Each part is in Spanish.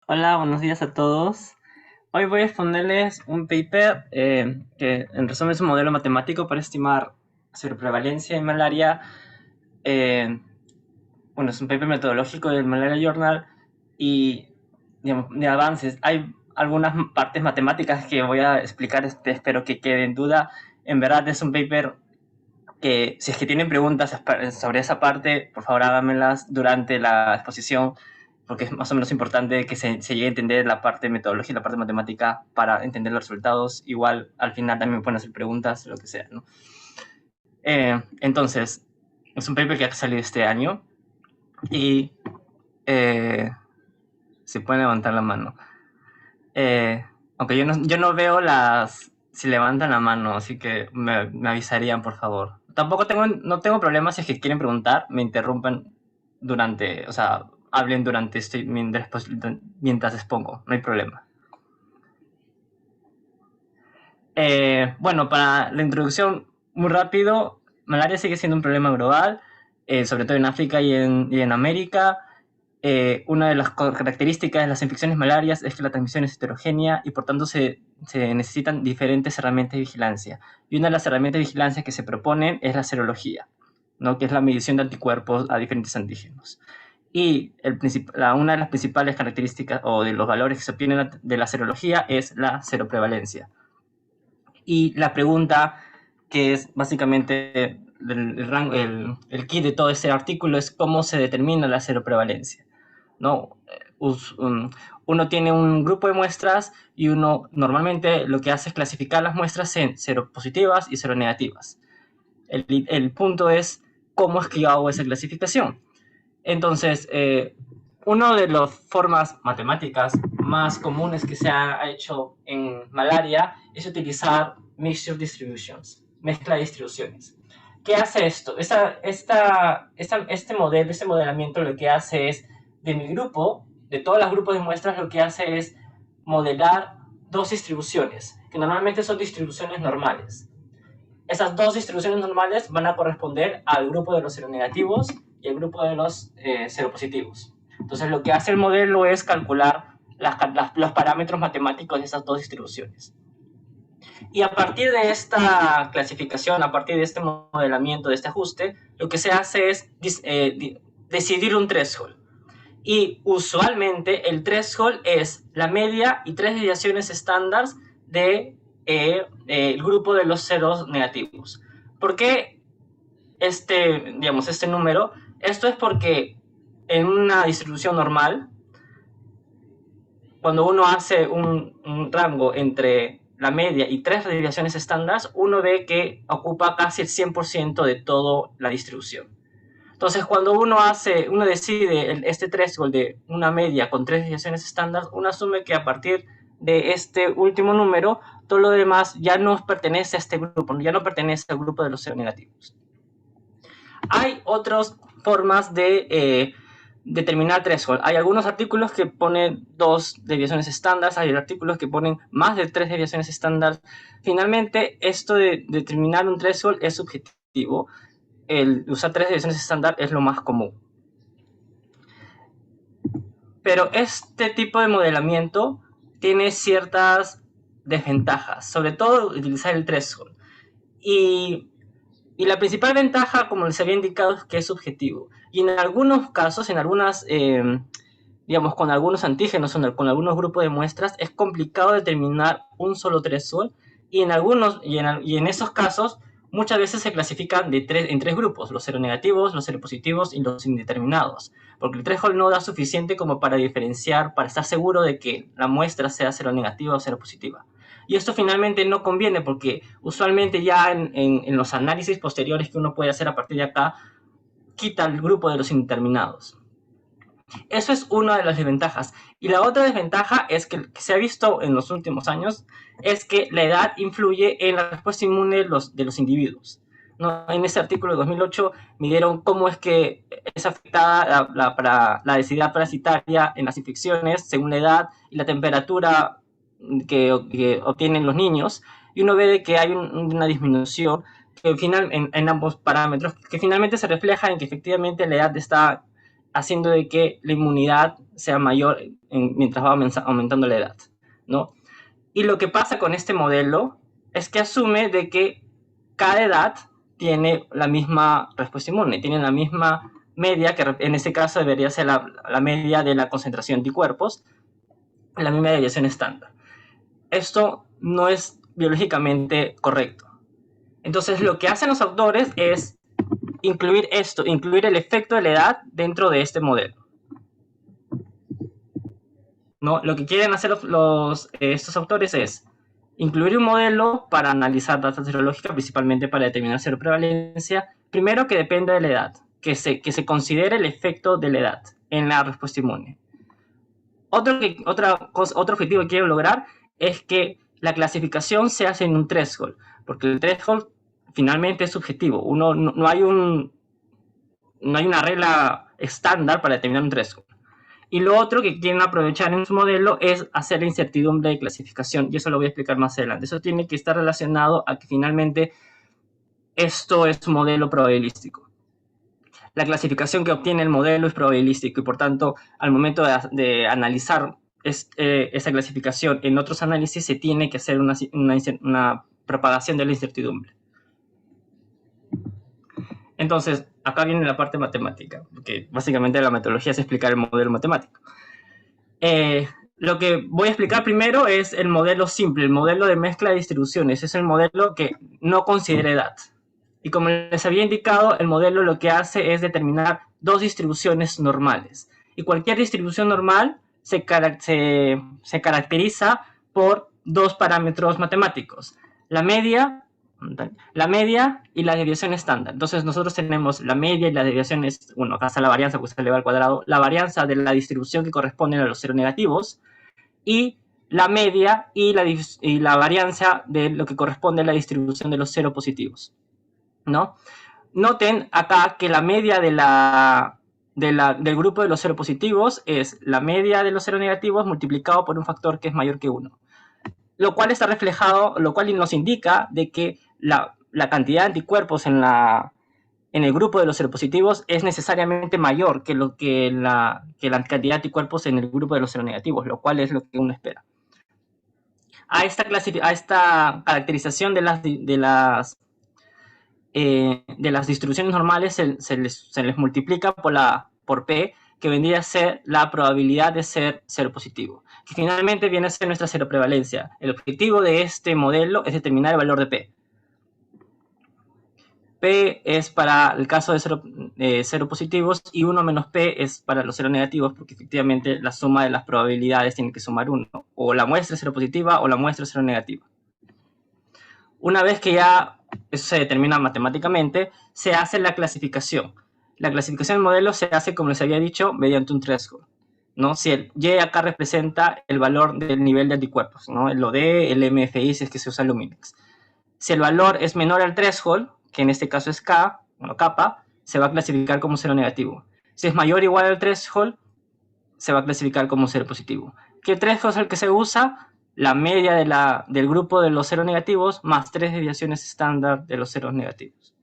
Hola, buenos días a todos. Hoy voy a exponerles un paper que en resumen es un modelo matemático para estimar prevalencia en malaria. eh, bueno, es un paper metodológico del Malaria Journal y digamos, de avances. Hay algunas partes matemáticas que voy a explicar, espero que quede en duda. En verdad es un paper que si es que tienen preguntas sobre esa parte, por favor háganmelas durante la exposición, porque es más o menos importante que se llegue a entender la parte metodológica y la parte matemática para entender los resultados. Igual al final también me pueden hacer preguntas, lo que sea, ¿no? Entonces, es un paper que ha salido este año y si pueden levantar la mano. Eh, Aunque yo no veo si levantan la mano, así que me avisarían, por favor. Tampoco no tengo problemas si es que quieren preguntar, me interrumpen o sea, hablen durante mientras expongo, no hay problema. Bueno, para la introducción, muy rápido, malaria sigue siendo un problema global, sobre todo en África y en América. Una de las características de las infecciones malarias es que la transmisión es heterogénea y por tanto se necesitan diferentes herramientas de vigilancia. Y una de las herramientas de vigilancia que se proponen es la serología, ¿no? Que es la medición de anticuerpos a diferentes antígenos. Y una de las principales características o de los valores que se obtienen de la serología es la seroprevalencia. Y la pregunta que es básicamente el key de todo ese artículo es cómo se determina la seroprevalencia, ¿no? Uno tiene un grupo de muestras y uno normalmente lo que hace es clasificar las muestras en seropositivas y seronegativas. El punto es cómo es que yo hago esa clasificación. Entonces, una de las formas matemáticas más comunes que se ha hecho en malaria es utilizar mixture distributions, mezcla de distribuciones. ¿Qué hace esto? Este modelamiento lo que hace es, de mi grupo, de todos los grupos de muestras, lo que hace es modelar dos distribuciones, que normalmente son distribuciones normales. Esas dos distribuciones normales van a corresponder al grupo de los seronegativos y al grupo de los seropositivos. Entonces, lo que hace el modelo es calcular los parámetros matemáticos de esas dos distribuciones. Y a partir de esta clasificación, a partir de este modelamiento, de este ajuste, lo que se hace es decidir un threshold. Y usualmente el threshold es la media y tres desviaciones estándar de el grupo de los ceros negativos. ¿Por qué este número? Esto es porque en una distribución normal, cuando uno hace un rango entre la media y tres desviaciones estándar, uno ve que ocupa casi el 100% de toda la distribución. Entonces, cuando uno decide este threshold de una media con tres desviaciones estándar, uno asume que a partir de este último número, todo lo demás ya no pertenece a este grupo, ya no pertenece al grupo de los seronegativos. Hay otras formas de determinar threshold. Hay algunos artículos que ponen dos desviaciones estándar, hay artículos que ponen más de tres desviaciones estándar. Finalmente, esto de determinar un threshold es subjetivo. El usar tres desviaciones estándar es lo más común. Pero este tipo de modelamiento tiene ciertas desventajas, sobre todo utilizar el threshold. Y la principal ventaja, como les había indicado, es que es subjetivo. Y en algunos casos, digamos, con algunos antígenos o con algunos grupos de muestras, es complicado determinar un solo threshold. Y en esos casos, muchas veces se clasifican en tres grupos: los seronegativos, los seropositivos y los indeterminados. Porque el threshold no da suficiente como para diferenciar, para estar seguro de que la muestra sea seronegativa o seropositiva. Y esto finalmente no conviene porque usualmente ya en los análisis posteriores que uno puede hacer a partir de acá, quita el grupo de los indeterminados. Eso es una de las desventajas. Y la otra desventaja es que se ha visto en los últimos años, es que la edad influye en la respuesta inmune de los individuos. ¿No? En ese artículo de 2008 midieron cómo es que es afectada la densidad parasitaria en las infecciones según la edad y la temperatura que obtienen los niños, y uno ve de que hay una disminución en ambos parámetros que finalmente se refleja en que efectivamente la edad está haciendo de que la inmunidad sea mayor mientras va aumentando la edad, ¿no? Y lo que pasa con este modelo es que asume de que cada edad tiene la misma respuesta inmune, tiene la misma media, que en este caso debería ser la media de la concentración de anticuerpos, la misma deviación estándar. Esto no es biológicamente correcto. Entonces, lo que hacen los autores es incluir esto, incluir el efecto de la edad dentro de este modelo, ¿no? Lo que quieren hacer estos autores es incluir un modelo para analizar data serológica, principalmente para determinar seroprevalencia, primero que dependa de la edad, que se considere el efecto de la edad en la respuesta inmune. Otro objetivo que quiero lograr es que la clasificación se hace en un threshold, porque el threshold finalmente es subjetivo. No hay una regla estándar para determinar un threshold. Y lo otro que quieren aprovechar en su modelo es hacer la incertidumbre de clasificación, y eso lo voy a explicar más adelante. Eso tiene que estar relacionado a que finalmente esto es un modelo probabilístico. La clasificación que obtiene el modelo es probabilístico y por tanto al momento de analizar esa clasificación en otros análisis se tiene que hacer una propagación de la incertidumbre. Entonces, acá viene la parte matemática, porque básicamente la metodología es explicar el modelo matemático. Lo que voy a explicar primero es el modelo simple, el modelo de mezcla de distribuciones. Es el modelo que no considera edad. Y como les había indicado, el modelo lo que hace es determinar dos distribuciones normales. Y cualquier distribución normal se caracteriza por dos parámetros matemáticos. La media y la desviación estándar. Entonces nosotros tenemos la media y la desviación, bueno, acá está la varianza, pues se eleva al cuadrado, la varianza de la distribución que corresponde a los seronegativos, y la media y la varianza de lo que corresponde a la distribución de los seropositivos, ¿no? Noten acá que la media del grupo de los seropositivos es la media de los seronegativos multiplicado por un factor que es mayor que 1. Lo cual está reflejado, lo cual nos indica de que la cantidad de anticuerpos en el grupo de los seropositivos es necesariamente mayor que la cantidad de anticuerpos en el grupo de los seronegativos, lo cual es lo que uno espera. A esta caracterización de las distribuciones normales se les multiplica por P, que vendría a ser la probabilidad de ser seropositivo, que finalmente viene a ser nuestra seroprevalencia. El objetivo de este modelo es determinar el valor de P. P es para el caso de seropositivos y 1 menos P es para los seronegativos, porque efectivamente la suma de las probabilidades tiene que sumar 1, o la muestra es seropositiva o la muestra es seronegativa. Una vez que ya eso se determina matemáticamente, se hace la clasificación. La clasificación del modelo se hace, como les había dicho, mediante un threshold, ¿no? Si el Y acá representa el valor del nivel de anticuerpos, ¿no? El OD, el MFI, si es que se usa Luminex. Si el valor es menor al threshold, que en este caso es K, bueno, kappa, se va a clasificar como seronegativo. Si es mayor o igual al threshold, se va a clasificar como seropositivo. ¿Qué threshold es el que se usa? La media del grupo de los seronegativos más 3 desviaciones estándar de los ceros negativos.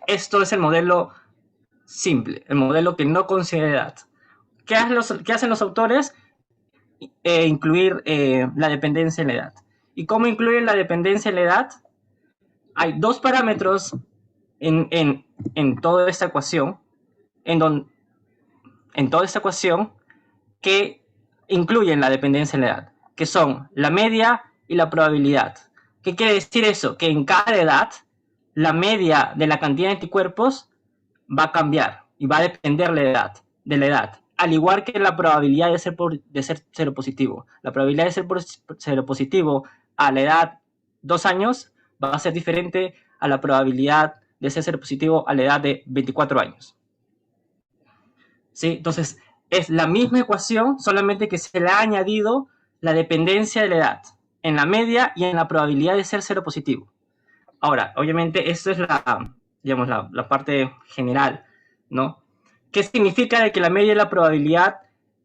Esto es el modelo simple, el modelo que no considera edad. ¿Qué hacen los autores? Incluir la dependencia en la edad. ¿Y cómo incluyen la dependencia en la edad? Hay dos parámetros en toda esta ecuación, en toda esta ecuación que incluyen la dependencia en la edad, que son la media y la probabilidad. ¿Qué quiere decir eso? Que en cada edad la media de la cantidad de anticuerpos va a cambiar y va a depender de la edad, al igual que la probabilidad de ser seropositivo. La probabilidad de ser seropositivo a la edad 2 años va a ser diferente a la probabilidad de ser seropositivo a la edad de 24 años. ¿Sí? Entonces, es la misma ecuación, solamente que se le ha añadido la dependencia de la edad en la media y en la probabilidad de ser seropositivo. Ahora, obviamente, esto es la parte general, ¿no? ¿Qué significa de que la media y la probabilidad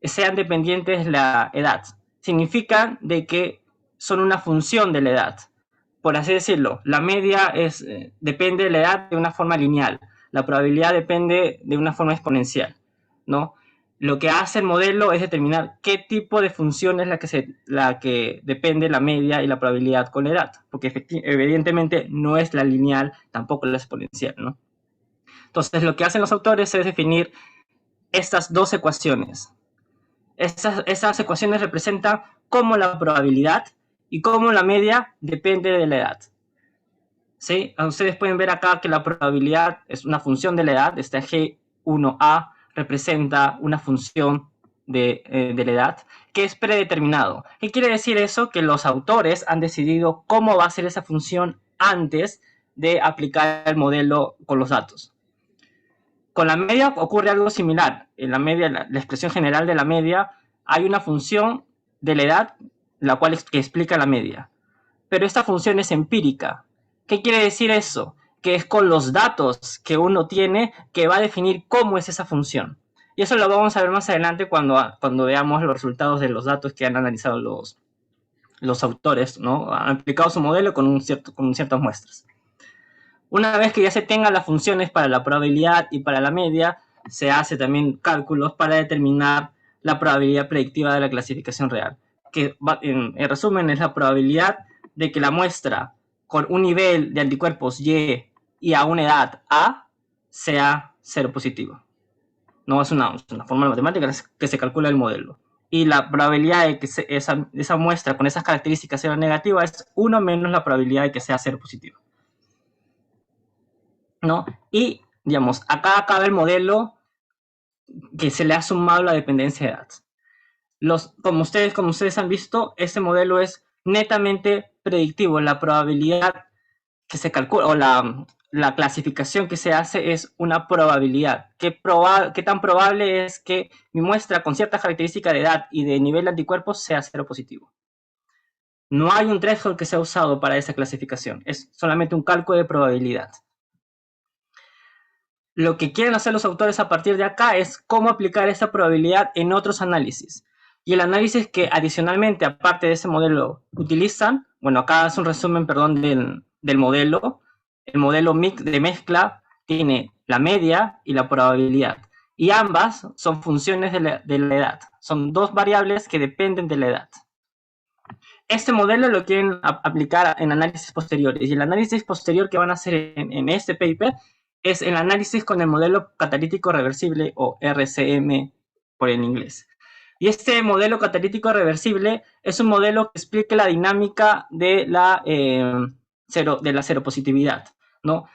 sean dependientes de la edad? Significa de que son una función de la edad. Por así decirlo, la media depende de la edad de una forma lineal. la probabilidad depende de una forma exponencial, ¿no? Lo que hace el modelo es determinar qué tipo de función es la que depende la media y la probabilidad con la edad, porque evidentemente no es la lineal, tampoco la exponencial, ¿no? Entonces, lo que hacen los autores es definir estas dos ecuaciones. Esas ecuaciones representan cómo la probabilidad y cómo la media depende de la edad. ¿Sí? Ustedes pueden ver acá que la probabilidad es una función de la edad. Esta G1A representa una función de la edad que es predeterminado. ¿Qué quiere decir eso? Que los autores han decidido cómo va a ser esa función antes de aplicar el modelo con los datos. Con la media ocurre algo similar. En la media, la expresión general de la media, hay una función de la edad, la cual que explica la media. Pero esta función es empírica. ¿Qué quiere decir eso? Que es con los datos que uno tiene que va a definir cómo es esa función. Y eso lo vamos a ver más adelante cuando veamos los resultados de los datos que han analizado los autores, ¿no? Han aplicado su modelo con ciertas muestras. Una vez que ya se tengan las funciones para la probabilidad y para la media, se hace también cálculos para determinar la probabilidad predictiva de la clasificación real, que en resumen es la probabilidad de que la muestra con un nivel de anticuerpos y a una edad A sea cero positivo. No es una fórmula matemática que se calcula el modelo. Y la probabilidad de que esa muestra con esas características sea negativa es 1 menos la probabilidad de que sea cero positivo, ¿no? Y, digamos, acá acaba el modelo que se le ha sumado la dependencia de edad. Como ustedes han visto, este modelo es netamente predictivo. La probabilidad que se calcula o la clasificación que se hace es una probabilidad. ¿Qué tan probable es que mi muestra con cierta característica de edad y de nivel de anticuerpos sea cero positivo? No hay un threshold que sea usado para esa clasificación. Es solamente un cálculo de probabilidad. Lo que quieren hacer los autores a partir de acá es cómo aplicar esa probabilidad en otros análisis. Y el análisis que adicionalmente, aparte de ese modelo, utilizan, bueno, acá es un resumen, perdón, del modelo. El modelo de mezcla tiene la media y la probabilidad. Y ambas son funciones de la edad. Son dos variables que dependen de la edad. Este modelo lo quieren aplicar en análisis posteriores. Y el análisis posterior que van a hacer en este paper es el análisis con el modelo catalítico reversible o RCM por el inglés. Y este modelo catalítico reversible es un modelo que explica la dinámica de la seropositividad, ¿no?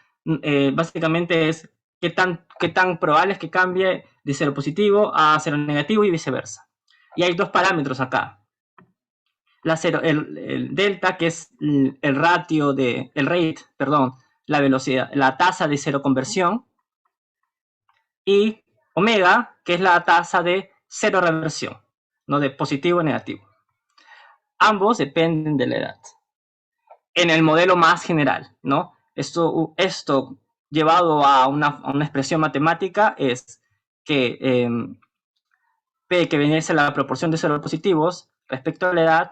Básicamente es qué tan probable es que cambie de seropositivo a seronegativo y viceversa. Y hay dos parámetros acá. El delta, que es el la velocidad, la tasa de seroconversión, y omega, que es la tasa de seroreversión, ¿no? De positivo o negativo. Ambos dependen de la edad. En el modelo más general, ¿no? Esto llevado a una expresión matemática es que P, que viene a ser la proporción de seropositivos respecto a la edad,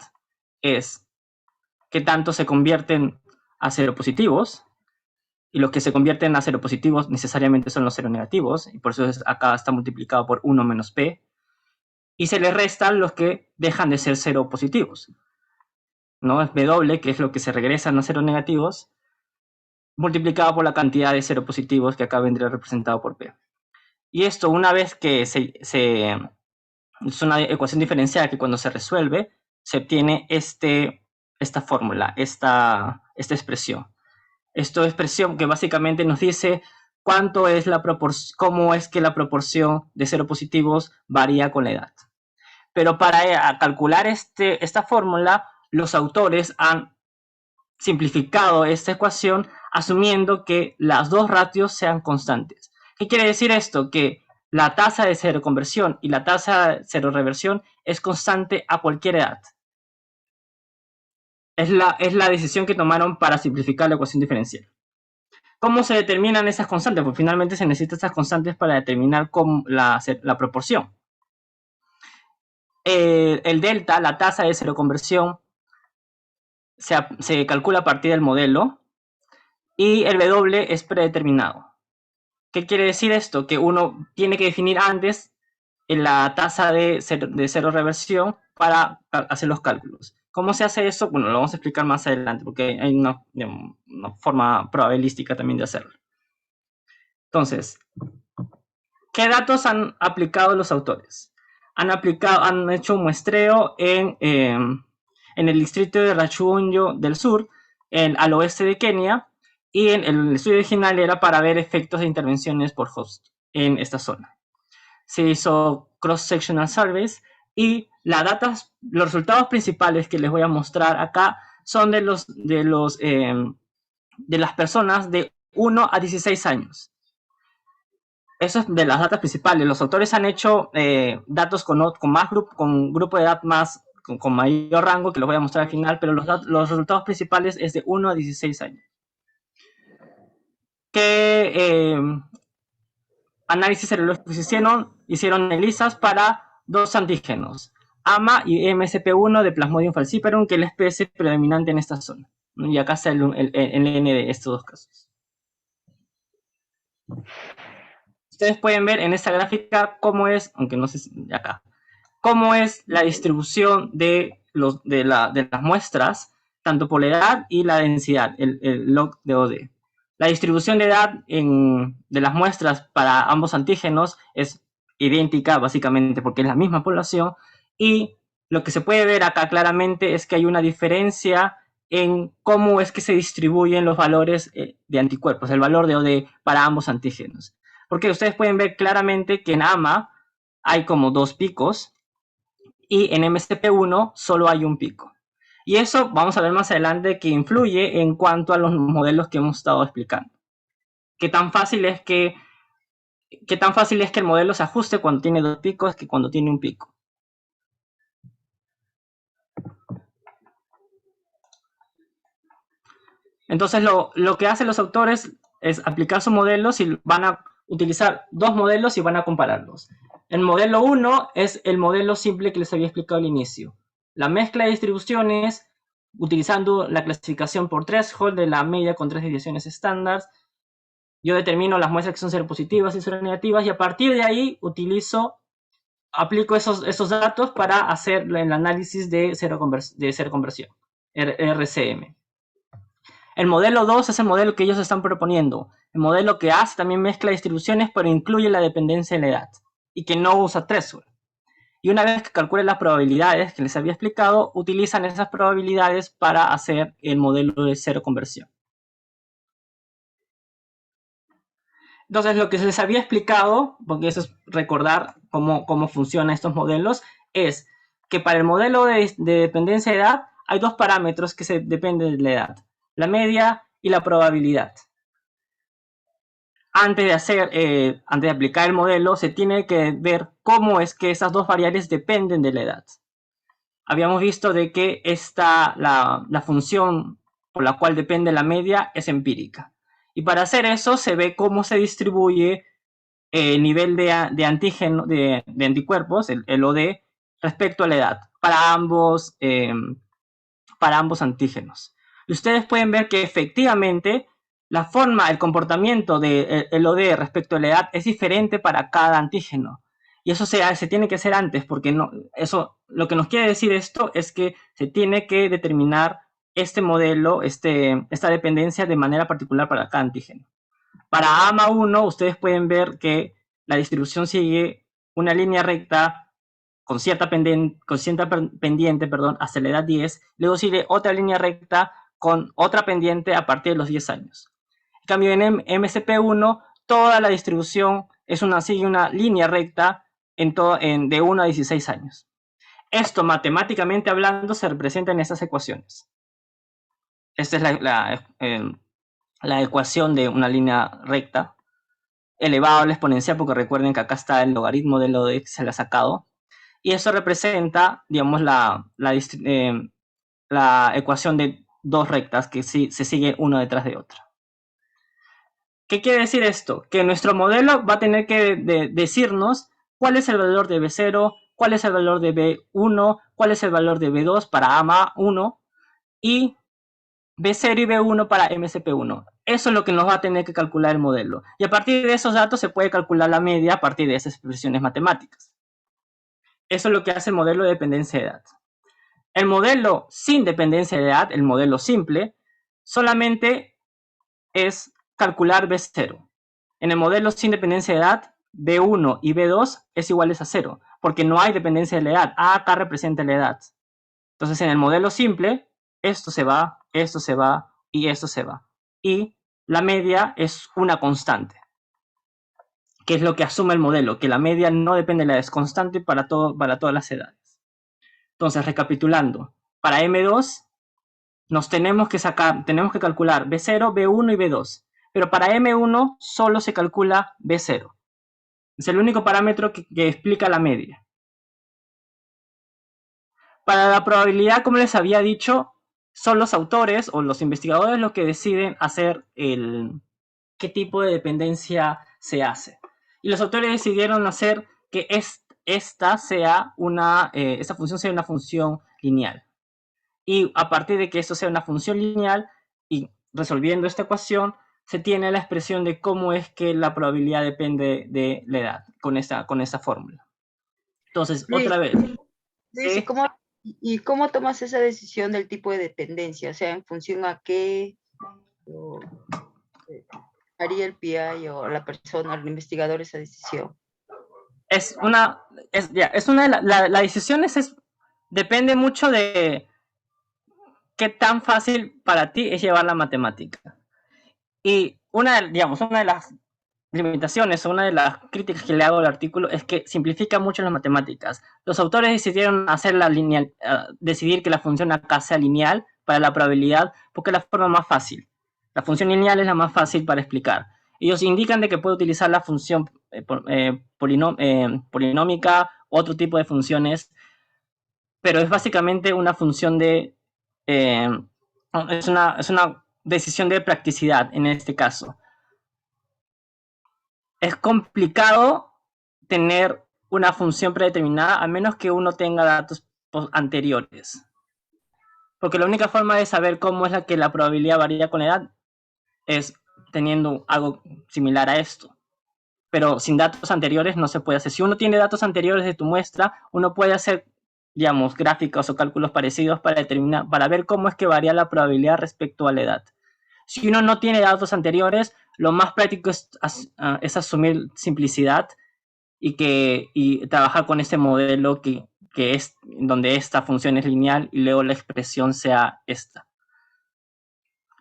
es que tanto se convierten a seropositivos, y los que se convierten a seropositivos necesariamente son los seronegativos, y por eso acá está multiplicado por 1 menos P, y se le restan los que dejan de ser seropositivos, ¿no? Es W, que es lo que se regresan a seronegativos, multiplicado por la cantidad de seropositivos que acá vendría representado por P. Y esto, una vez que es una ecuación diferencial que cuando se resuelve, se obtiene esta fórmula, esta expresión. Esta expresión que básicamente nos dice cómo es que la proporción de seropositivos varía con la edad. Pero para calcular esta fórmula, los autores han simplificado esta ecuación asumiendo que las dos ratios sean constantes. ¿Qué quiere decir esto? Que la tasa de seroconversión y la tasa de seroreversión es constante a cualquier edad. Es la decisión que tomaron para simplificar la ecuación diferencial. ¿Cómo se determinan esas constantes? Pues finalmente se necesitan esas constantes para determinar la proporción. El delta, la tasa de seroconversión, se calcula a partir del modelo, y el W es predeterminado. ¿Qué quiere decir esto? Que uno tiene que definir antes la tasa de cero reversión para hacer los cálculos. ¿Cómo se hace eso? Bueno, lo vamos a explicar más adelante porque hay una forma probabilística también de hacerlo. Entonces, ¿qué datos han aplicado los autores? Han hecho un muestreo en el distrito de Rachunyo del Sur, al oeste de Kenia, y el estudio original era para ver efectos de intervenciones por host en esta zona. Se hizo cross-sectional surveys y los resultados principales que les voy a mostrar acá son de las personas de 1 a 16 años. Eso es de las datas principales. Los autores han hecho datos con grupo de edad con mayor rango, que los voy a mostrar al final, pero los resultados principales es de 1 a 16 años. ¿Qué análisis serológicos hicieron ELISAs para dos antígenos, AMA y MSP1 de Plasmodium falciparum, que es la especie predominante en esta zona? Y acá está el N de estos dos casos. Ustedes pueden ver en esta gráfica cómo es, aunque no sé si acá, cómo es la distribución de las muestras, tanto por la edad y la densidad, el log de OD. La distribución de edad de las muestras para ambos antígenos es idéntica, básicamente, porque es la misma población, y lo que se puede ver acá claramente es que hay una diferencia en cómo es que se distribuyen los valores de anticuerpos, el valor de OD para ambos antígenos. Porque ustedes pueden ver claramente que en AMA hay como 2 picos y en MSP1 solo hay un pico. Y eso vamos a ver más adelante que influye en cuanto a los modelos que hemos estado explicando. ¿Qué tan fácil es que el modelo se ajuste cuando tiene 2 picos que cuando tiene un pico? Entonces lo que hacen los autores es aplicar sus modelos y van a utilizar 2 modelos y van a compararlos. El modelo 1 es el modelo simple que les había explicado al inicio. La mezcla de distribuciones utilizando la clasificación por threshold de la media con 3 desviaciones estándar. Yo determino las muestras que son seropositivas y seronegativas y a partir de ahí aplico esos datos para hacer el análisis de cero conversión, RCM. El modelo 2 es el modelo que ellos están proponiendo. El modelo que hace también mezcla distribuciones, pero incluye la dependencia de la edad y que no usa threshold. Y una vez que calculen las probabilidades que les había explicado, utilizan esas probabilidades para hacer el modelo de cero conversión. Entonces, lo que se les había explicado, porque eso es recordar cómo funcionan estos modelos, es que para el modelo de dependencia de edad hay 2 parámetros que se dependen de la edad: la media y la probabilidad. Antes de aplicar el modelo, se tiene que ver cómo es que esas 2 variables dependen de la edad. Habíamos visto de que la función por la cual depende la media es empírica. Y para hacer eso se ve cómo se distribuye el nivel de anticuerpos, el OD, respecto a la edad, para ambos antígenos. Y ustedes pueden ver que efectivamente el comportamiento del OD respecto a la edad es diferente para cada antígeno. Y eso se tiene que hacer antes, porque lo que nos quiere decir esto es que se tiene que determinar este modelo, esta dependencia de manera particular para cada antígeno. Para AMA1, ustedes pueden ver que la distribución sigue una línea recta con cierta pendiente hasta la edad 10, luego sigue otra línea recta con otra pendiente a partir de los 10 años. En cambio, en MSP1, toda la distribución sigue una línea recta de 1 a 16 años. Esto, matemáticamente hablando, se representa en estas ecuaciones. Esta es la ecuación de una línea recta elevado a la exponencial, porque recuerden que acá está el logaritmo de lo de que se le ha sacado. Y eso representa, digamos, la ecuación de 2 rectas que se siguen una detrás de otra. ¿Qué quiere decir esto? Que nuestro modelo va a tener que decirnos cuál es el valor de B0, cuál es el valor de B1, cuál es el valor de B2 para AMA1 y B0 y B1 para MSP1. Eso es lo que nos va a tener que calcular el modelo. Y a partir de esos datos se puede calcular la media a partir de esas expresiones matemáticas. Eso es lo que hace el modelo de dependencia de edad. El modelo sin dependencia de edad, el modelo simple, solamente es calcular B0. En el modelo sin dependencia de edad, B1 y B2 es iguales a 0, porque no hay dependencia de la edad. A acá representa la edad. Entonces, en el modelo simple, esto se va y esto se va. Y la media es una constante, que es lo que asume el modelo, que la media no depende de la edad, es constante para todas las edades. Entonces, recapitulando, para M2 tenemos que calcular B0, B1 y B2. Pero para M1 solo se calcula B0. Es el único parámetro que explica la media. Para la probabilidad, como les había dicho, son los autores o los investigadores los que deciden hacer qué tipo de dependencia se hace. Y los autores decidieron hacer que esta función sea una función lineal. Y a partir de que esto sea una función lineal y resolviendo esta ecuación, se tiene la expresión de cómo es que la probabilidad depende de la edad con esta fórmula. Entonces, Luis, otra vez. Luis, ¿sí? ¿y cómo tomas esa decisión del tipo de dependencia? O sea, ¿en función a qué haría el PI o la persona, el investigador, esa decisión? La decisión depende mucho de qué tan fácil para ti es llevar la matemática. Y una de las limitaciones o una de las críticas que le hago al artículo es que simplifica mucho las matemáticas. Los autores decidieron decidir que la función acá sea lineal para la probabilidad porque es la forma más fácil. La función lineal es la más fácil para explicar. Ellos indican de que puede utilizar la función polinómica, otro tipo de funciones, pero es básicamente una función es una decisión de practicidad en este caso. Es complicado tener una función predeterminada a menos que uno tenga datos anteriores. Porque la única forma de saber cómo es que la probabilidad varía con la edad es teniendo algo similar a esto. Pero sin datos anteriores no se puede hacer. Si uno tiene datos anteriores de tu muestra, uno puede hacer, gráficos o cálculos parecidos para ver cómo es que varía la probabilidad respecto a la edad. Si uno no tiene datos anteriores, lo más práctico es asumir simplicidad y trabajar con ese modelo que es donde esta función es lineal y luego la expresión sea esta.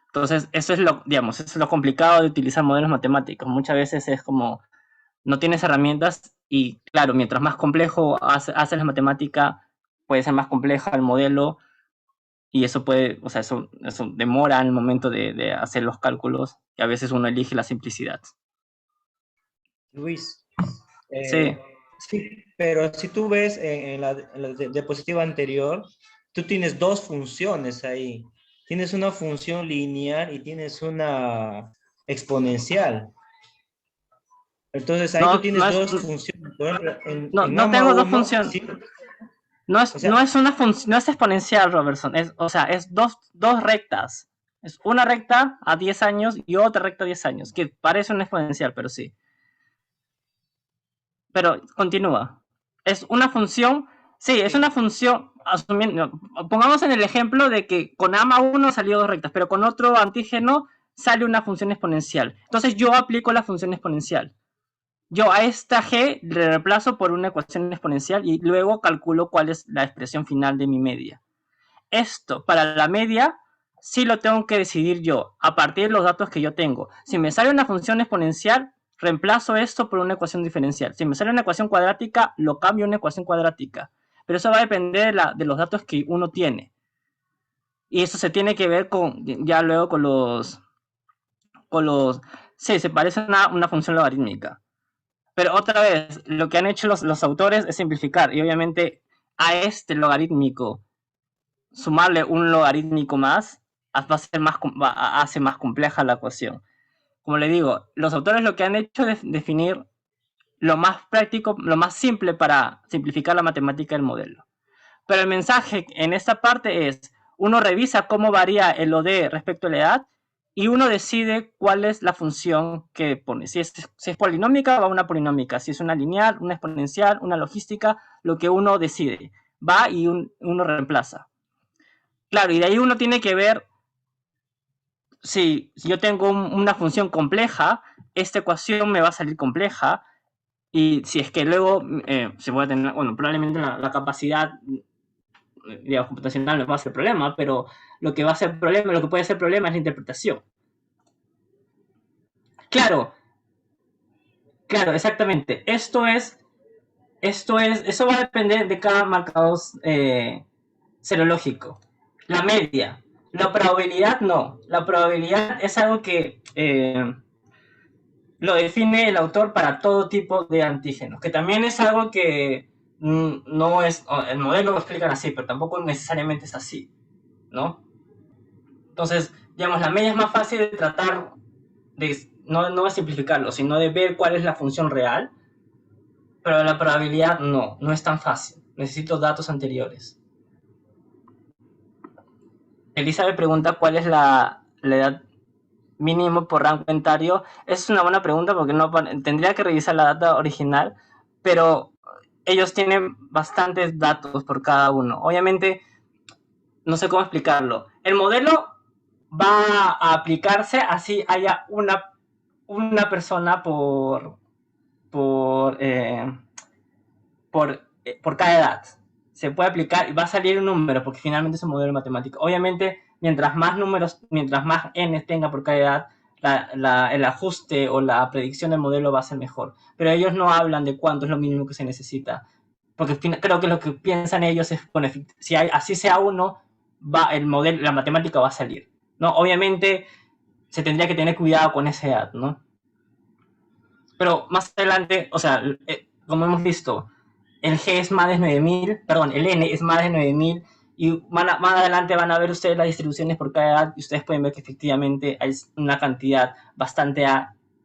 Entonces, eso es lo complicado de utilizar modelos matemáticos. Muchas veces es como no tienes herramientas y, claro, mientras más complejo haces la matemática, puede ser más compleja el modelo y eso demora en el momento de hacer los cálculos y a veces uno elige la simplicidad. Luis, Sí. sí, pero si tú ves en la diapositiva anterior, tú tienes dos funciones ahí. Tienes una función lineal y tienes una exponencial. Entonces ahí tú tienes dos funciones. Por ejemplo, no tengo dos funciones. ¿sí? No es exponencial, Robertson. Es dos rectas. Es una recta a 10 años y otra recta a 10 años, que parece una exponencial, pero sí. Pero continúa. Es una función. Sí, es una función. Pongamos en el ejemplo de que con AMA1 salió dos rectas, pero con otro antígeno sale una función exponencial. Entonces yo aplico la función exponencial. Yo a esta g le reemplazo por una ecuación exponencial y luego calculo cuál es la expresión final de mi media. Esto, para la media, sí lo tengo que decidir yo, a partir de los datos que yo tengo. Si me sale una función exponencial, reemplazo esto por una ecuación diferencial. Si me sale una ecuación cuadrática, lo cambio a una ecuación cuadrática. Pero eso va a depender de los datos que uno tiene. Y eso se tiene que ver ya luego con los... Sí, se parece a una función logarítmica. Pero otra vez, lo que han hecho los autores es simplificar. Y obviamente a este logarítmico sumarle un logarítmico más hace más compleja la ecuación. Como le digo, los autores lo que han hecho es definir lo más práctico, lo más simple para simplificar la matemática del modelo. Pero el mensaje en esta parte es, uno revisa cómo varía el OD respecto a la edad y uno decide cuál es la función que pone. Si es polinómica, va una polinómica. Si es una lineal, una exponencial, una logística, lo que uno decide. Va y uno reemplaza. Claro, y de ahí uno tiene que ver si yo tengo una función compleja, esta ecuación me va a salir compleja, y si es que luego se puede tener, bueno, probablemente la capacidad digamos, computacional no va a ser problema, pero lo que va a ser problema, lo que puede ser problema es la interpretación. Claro, claro, exactamente. Eso va a depender de cada marcador serológico. La media. La probabilidad no. La probabilidad es algo que lo define el autor para todo tipo de antígenos, que también es algo que no es, el modelo lo explican así, pero tampoco necesariamente es así, ¿no? Entonces, digamos, la media es más fácil de tratar, no de simplificarlo, sino de ver cuál es la función real, pero la probabilidad no es tan fácil. Necesito datos anteriores. Elizabeth pregunta cuál es la edad mínimo por rango etario. Es una buena pregunta porque no tendría que revisar la data original, pero ellos tienen bastantes datos por cada uno. Obviamente, no sé cómo explicarlo. El modelo va a aplicarse así haya una persona por, eh, por cada edad. Se puede aplicar y va a salir un número porque finalmente es un modelo matemático. Obviamente, mientras más números, mientras más n tenga por cada edad, el ajuste o la predicción del modelo va a ser mejor. Pero ellos no hablan de cuánto es lo mínimo que se necesita. Porque creo que lo que piensan ellos es, bueno, si así sea uno, el modelo, la matemática va a salir, ¿no? Obviamente se tendría que tener cuidado con esa edad, ¿no? Pero más adelante, o sea, como hemos visto, el G es más de 9000, perdón, el N es más de 9000, y más adelante van a ver ustedes las distribuciones por cada edad, y ustedes pueden ver que efectivamente hay una cantidad bastante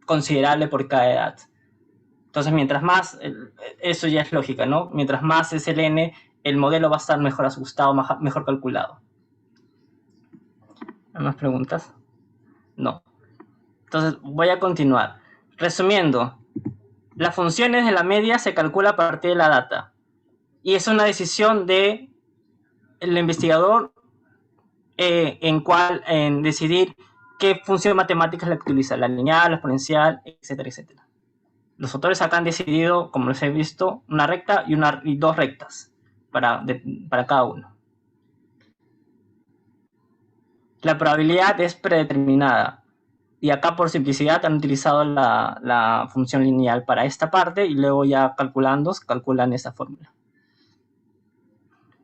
considerable por cada edad. Entonces, mientras más, eso ya es lógica, ¿no? Mientras más es el N, el modelo va a estar mejor ajustado, mejor calculado. ¿Hay más preguntas? No. Entonces, voy a continuar. Resumiendo, las funciones de la media se calcula a partir de la data. Y es una decisión del investigador en decidir qué función matemática es la que utiliza, la lineal, la exponencial, etcétera, etcétera. Los autores acá han decidido, como les he visto, una recta y dos rectas para cada uno. La probabilidad es predeterminada. Y acá por simplicidad han utilizado la función lineal para esta parte y luego ya calculan esa fórmula.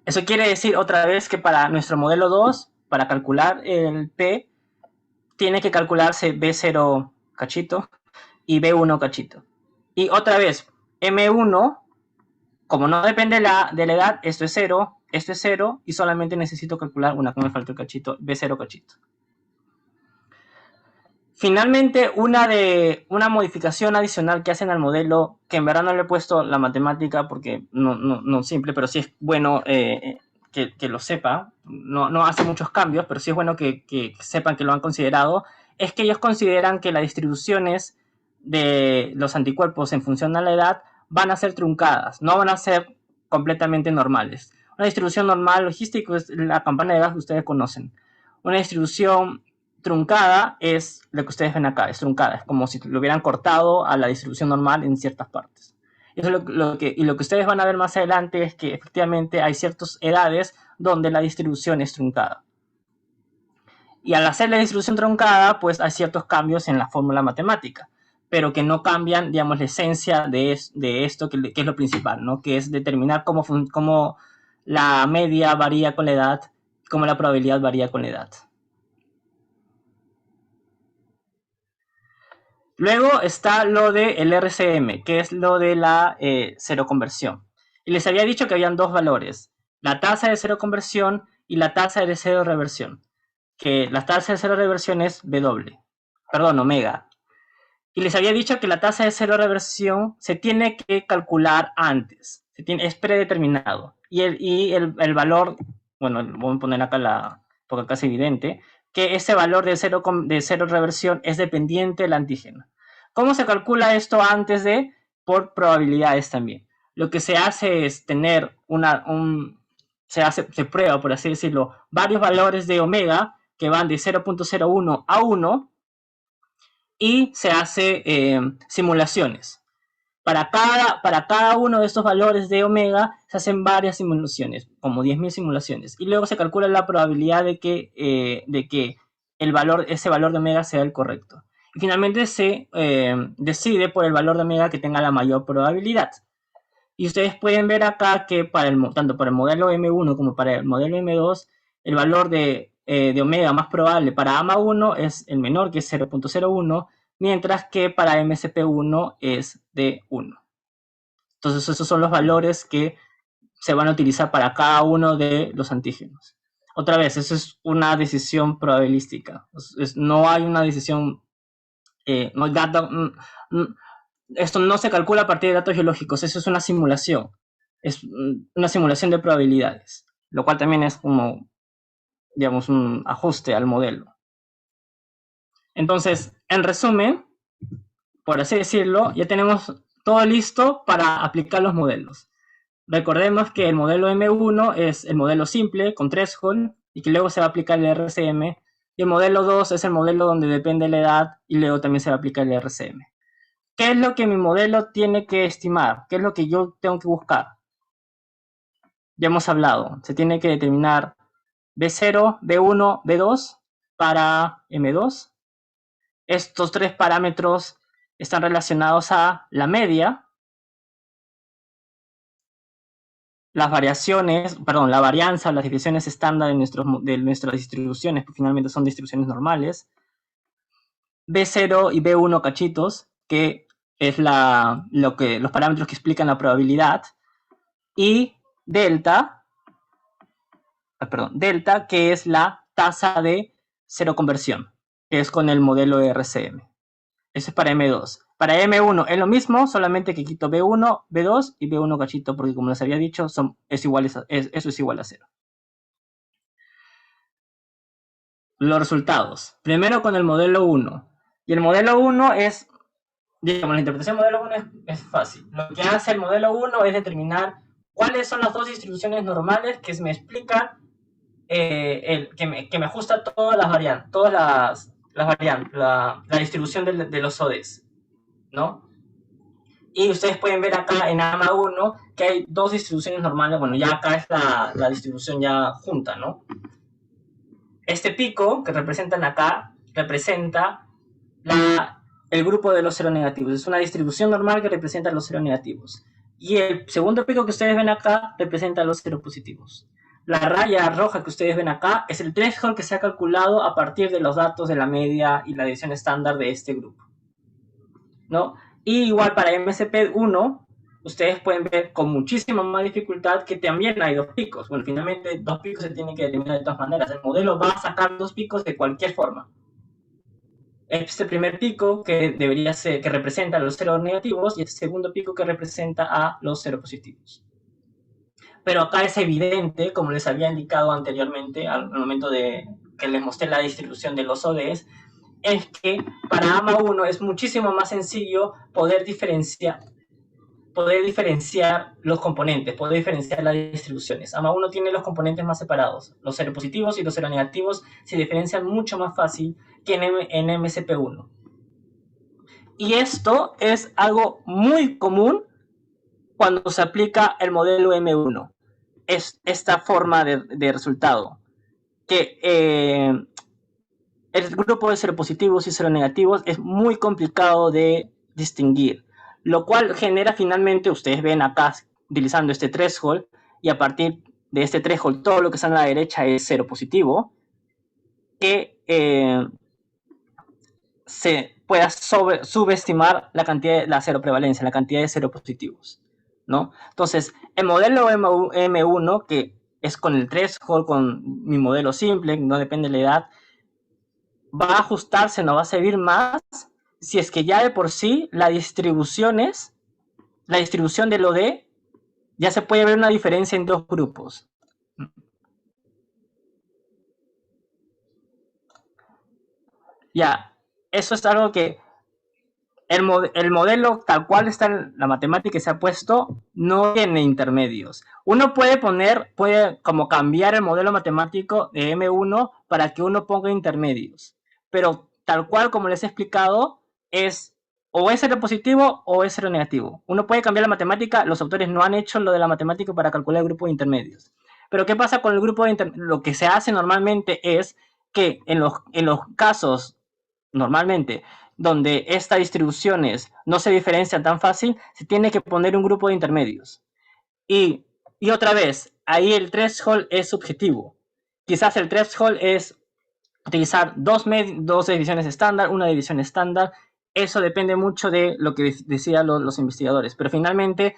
Eso quiere decir otra vez que para nuestro modelo 2, para calcular el P, tiene que calcularse B0 cachito y B1 cachito. Y otra vez, M1, como no depende de la edad, esto es 0, y solamente necesito calcular una, que me falta el cachito, B0 cachito. Finalmente, una modificación adicional que hacen al modelo, que en verdad no le he puesto la matemática porque no simple, pero sí es bueno que lo sepa, no hace muchos cambios, pero sí es bueno que sepan que lo han considerado, es que ellos consideran que las distribuciones de los anticuerpos en función a la edad van a ser truncadas, no van a ser completamente normales. Una distribución normal logística es la campana de gas que ustedes conocen. Una distribución truncada es lo que ustedes ven acá, es truncada, es como si lo hubieran cortado a la distribución normal en ciertas partes. Eso es lo que ustedes van a ver más adelante es que efectivamente hay ciertas edades donde la distribución es truncada. Y al hacer la distribución truncada, pues hay ciertos cambios en la fórmula matemática, pero que no cambian, digamos, la esencia de esto, que es lo principal, ¿no? Que es determinar cómo la media varía con la edad, cómo la probabilidad varía con la edad. Luego está lo del RCM, que es lo de la seroconversión. Y les había dicho que habían dos valores, la tasa de seroconversión y la tasa de seroreversión. Que la tasa de seroreversión es omega. Y les había dicho que la tasa de seroreversión se tiene que calcular antes, es predeterminado. Y el valor, bueno, voy a poner acá porque acá es evidente, que ese valor de cero reversión es dependiente del antígeno. ¿Cómo se calcula esto antes de? Por probabilidades también. Lo que se hace es tener se prueba, por así decirlo, varios valores de omega que van de 0.01 a 1 y se hace simulaciones. Para cada uno de estos valores de omega se hacen varias simulaciones, como 10.000 simulaciones, y luego se calcula la probabilidad de que ese valor de omega sea el correcto. Y finalmente se decide por el valor de omega que tenga la mayor probabilidad. Y ustedes pueden ver acá que tanto para el modelo M1 como para el modelo M2, el valor de omega más probable para AMA1 es el menor, que es 0.01, mientras que para MSP1 es de 1. Entonces esos son los valores que se van a utilizar para cada uno de los antígenos. Otra vez, eso es una decisión probabilística. No hay una decisión... esto no se calcula a partir de datos geológicos, eso es una simulación. Es una simulación de probabilidades, lo cual también es como, digamos, un ajuste al modelo. Entonces, en resumen, por así decirlo, ya tenemos todo listo para aplicar los modelos. Recordemos que el modelo M1 es el modelo simple con threshold y que luego se va a aplicar el RCM. Y el modelo 2 es el modelo donde depende la edad y luego también se va a aplicar el RCM. ¿Qué es lo que mi modelo tiene que estimar? ¿Qué es lo que yo tengo que buscar? Ya hemos hablado. Se tiene que determinar B0, B1, B2 para M2. Estos tres parámetros están relacionados a la media, las variaciones, perdón, la varianza, las distribuciones estándar de nuestras distribuciones, que finalmente son distribuciones normales. B0 y B1 cachitos, que es los parámetros que explican la probabilidad. Y delta, que es la tasa de cero conversión, que es con el modelo RCM. Eso es para M2. Para M1 es lo mismo, solamente que quito B1, B2 y B1 cachito, porque como les había dicho, eso es igual a 0. Los resultados. Primero con el modelo 1. Y el modelo 1 es, digamos, la interpretación del modelo 1 es fácil. Lo que hace el modelo 1 es determinar cuáles son las dos distribuciones normales que me explican, que me ajusta todas las variantes, la distribución de los ODS, ¿no? Y ustedes pueden ver acá en AMA1 que hay dos distribuciones normales. Bueno, ya acá es la distribución ya junta, ¿no? Este pico que representan acá representa el grupo de los seronegativos. Es una distribución normal que representa los seronegativos. Y el segundo pico que ustedes ven acá representa los seropositivos. La raya roja que ustedes ven acá es el threshold que se ha calculado a partir de los datos de la media y la división estándar de este grupo, ¿no? Y igual para MSP1, ustedes pueden ver con muchísima más dificultad que también hay dos picos. Bueno, finalmente dos picos se tienen que determinar de todas maneras. El modelo va a sacar dos picos de cualquier forma. Este primer pico que debería ser, que representa a los seronegativos, y este segundo pico que representa a los seropositivos. Pero acá es evidente, como les había indicado anteriormente, al momento de que les mostré la distribución de los ODS, es que para AMA1 es muchísimo más sencillo poder diferenciar los componentes, poder diferenciar las distribuciones. AMA1 tiene los componentes más separados. Los seropositivos y los seronegativos se diferencian mucho más fácil que en MSP1. Y esto es algo muy común cuando se aplica el modelo M1. Es esta forma de resultado. Que el grupo de seropositivos y seronegativos es muy complicado de distinguir, lo cual genera finalmente, ustedes ven acá utilizando este threshold, y a partir de este threshold todo lo que está a la derecha es seropositivo, que se pueda subestimar la seroprevalencia, la cantidad de seropositivos, ¿no? Entonces, el modelo M1, que es con el threshold, con mi modelo simple, no depende de la edad, va a ajustarse, no va a servir más si es que ya de por sí la distribución del OD, ya se puede ver una diferencia en dos grupos. Ya, eso es algo que el modelo tal cual está en la matemática que se ha puesto no tiene intermedios. Uno puede como cambiar el modelo matemático de M1 para que uno ponga intermedios, pero tal cual como les he explicado es o es cero positivo o es cero negativo. Uno puede cambiar la matemática, los autores no han hecho lo de la matemática para calcular el grupo de intermedios. Pero ¿qué pasa con el grupo de intermedios? Lo que se hace normalmente es que en los casos, normalmente, donde estas distribuciones no se diferencian tan fácil, se tiene que poner un grupo de intermedios. Y, y otra vez, ahí el threshold es subjetivo. Quizás el threshold es utilizar dos divisiones estándar, una división estándar. Eso depende mucho de lo que decidan los investigadores. Pero finalmente,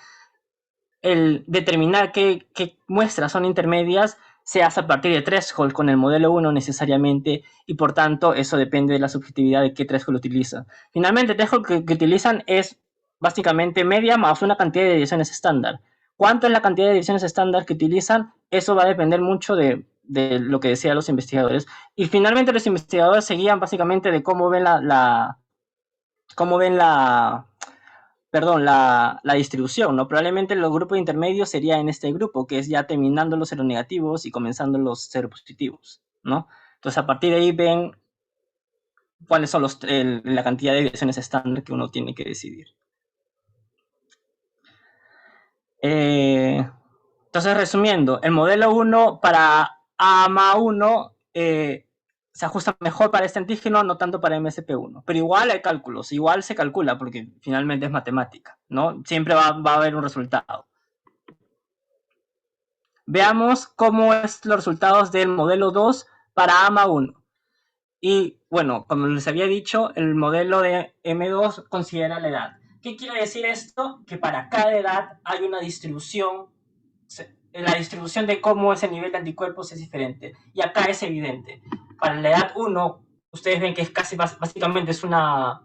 el determinar qué muestras son intermedias se hace a partir de threshold con el modelo 1 necesariamente, y por tanto eso depende de la subjetividad de qué threshold utiliza. Finalmente, el threshold que utilizan es básicamente media más una cantidad de divisiones estándar. ¿Cuánto es la cantidad de divisiones estándar que utilizan? Eso va a depender mucho de lo que decían los investigadores. Y finalmente los investigadores se guían básicamente de cómo ven la distribución, ¿no? Probablemente el grupo intermedio sería en este grupo, que es ya terminando los seronegativos y comenzando los seropositivos, ¿no? Entonces, a partir de ahí ven cuáles son la cantidad de divisiones estándar que uno tiene que decidir. Entonces, resumiendo, el modelo 1 para AMA1 se ajusta mejor para este antígeno, no tanto para MSP1. Pero igual hay cálculos, igual se calcula, porque finalmente es matemática, ¿no? Siempre va a haber un resultado. Veamos cómo es los resultados del modelo 2 para AMA1. Y bueno, como les había dicho, el modelo de M2 considera la edad. ¿Qué quiere decir esto? Que para cada edad hay una distribución. La distribución de cómo es el nivel de anticuerpos es diferente. Y acá es evidente. Para la edad 1, ustedes ven que es casi básicamente es una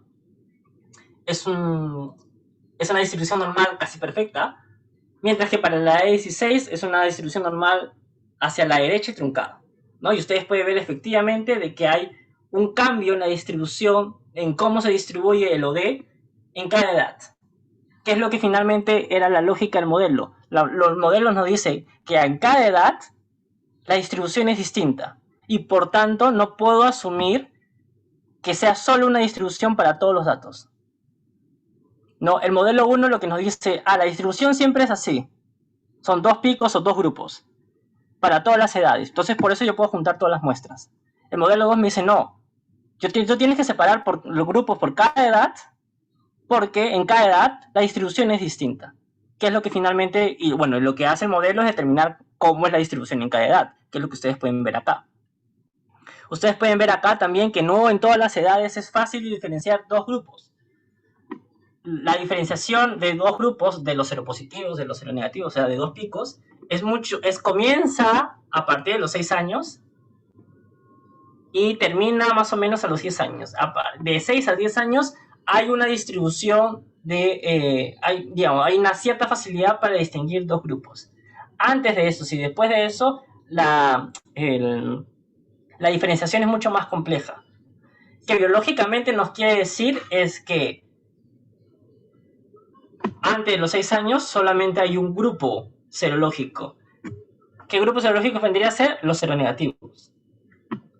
distribución normal casi perfecta. Mientras que para la edad 16 es una distribución normal hacia la derecha y truncada, ¿no? Y ustedes pueden ver efectivamente de que hay un cambio en la distribución, en cómo se distribuye el OD en cada edad. ¿Qué es lo que finalmente era la lógica del modelo? Los modelos nos dicen que en cada edad la distribución es distinta y por tanto no puedo asumir que sea solo una distribución para todos los datos. No, el modelo 1 lo que nos dice, la distribución siempre es así. Son dos picos o dos grupos para todas las edades. Entonces, por eso yo puedo juntar todas las muestras. El modelo 2 me dice, no, tú tienes que separar por los grupos por cada edad, porque en cada edad la distribución es distinta. ¿Qué es lo que finalmente, y bueno, lo que hace el modelo es determinar cómo es la distribución en cada edad, que es lo que ustedes pueden ver acá. Ustedes pueden ver acá también que no en todas las edades es fácil diferenciar dos grupos. La diferenciación de dos grupos, de los seropositivos, de los seronegativos, o sea, de dos picos, comienza a partir de los 6 años y termina más o menos a los 10 años. De 6 a 10 años hay una distribución hay una cierta facilidad para distinguir dos grupos. Antes de eso, si después de eso, la diferenciación es mucho más compleja. Que biológicamente nos quiere decir es que antes de los 6 años solamente hay un grupo serológico. ¿Qué grupo serológico vendría a ser? Los seronegativos.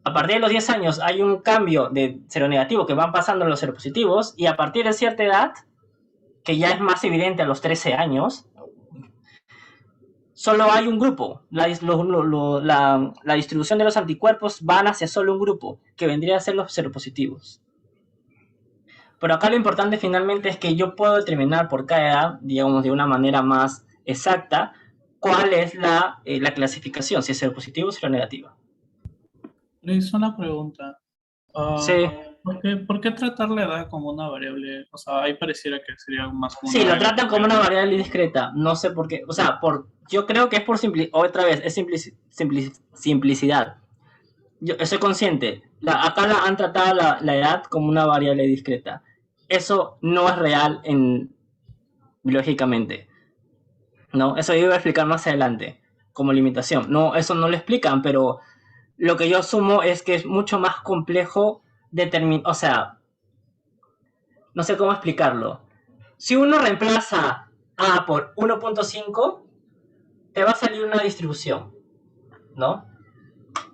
A partir de los 10 años hay un cambio de seronegativo que van pasando a los seropositivos, y a partir de cierta edad, que ya es más evidente a los 13 años, solo hay un grupo. La distribución de los anticuerpos van hacia solo un grupo, que vendría a ser los seropositivos. Pero acá lo importante finalmente es que yo puedo determinar por cada edad, digamos, de una manera más exacta, cuál es la clasificación, si es seropositivo o seronegativa. Le hice una pregunta. Sí. ¿Por qué tratar la edad como una variable? O sea, ahí pareciera que sería más como Sí, lo tratan como una variable discreta. No sé por qué. O sea, yo creo que es por simplicidad. Yo soy consciente. Acá han tratado la edad como una variable discreta. Eso no es real biológicamente. ¿No? Eso yo iba a explicar más adelante como limitación. No, eso no lo explican, pero lo que yo asumo es que es mucho más complejo o sea, no sé cómo explicarlo. Si uno reemplaza A por 1.5, te va a salir una distribución, ¿no?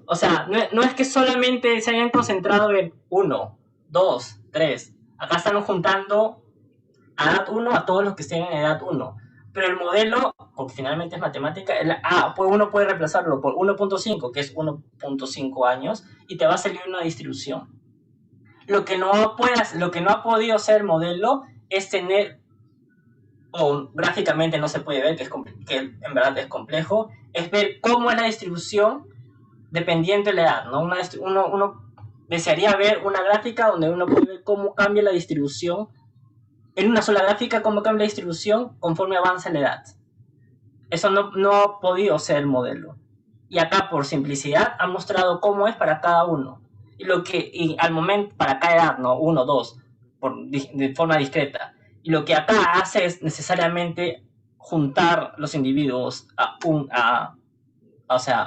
O sea, no es que solamente se hayan concentrado en 1, 2, 3. Acá están juntando a edad 1 a todos los que estén en edad 1. Pero el modelo, porque finalmente es matemática, uno puede reemplazarlo por 1.5, que es 1.5 años, y te va a salir una distribución. Lo que no ha podido hacer el modelo es tener, o gráficamente no se puede ver, que en verdad es complejo, es ver cómo es la distribución dependiendo de la edad, ¿no? Uno desearía ver una gráfica donde uno puede ver cómo cambia la distribución, en una sola gráfica, cómo cambia la distribución conforme avanza la edad. Eso no ha podido ser el modelo. Y acá, por simplicidad, ha mostrado cómo es para cada uno. Y al momento, para cada edad, ¿no? 1, 2, de forma discreta. Y lo que acá hace es necesariamente juntar los individuos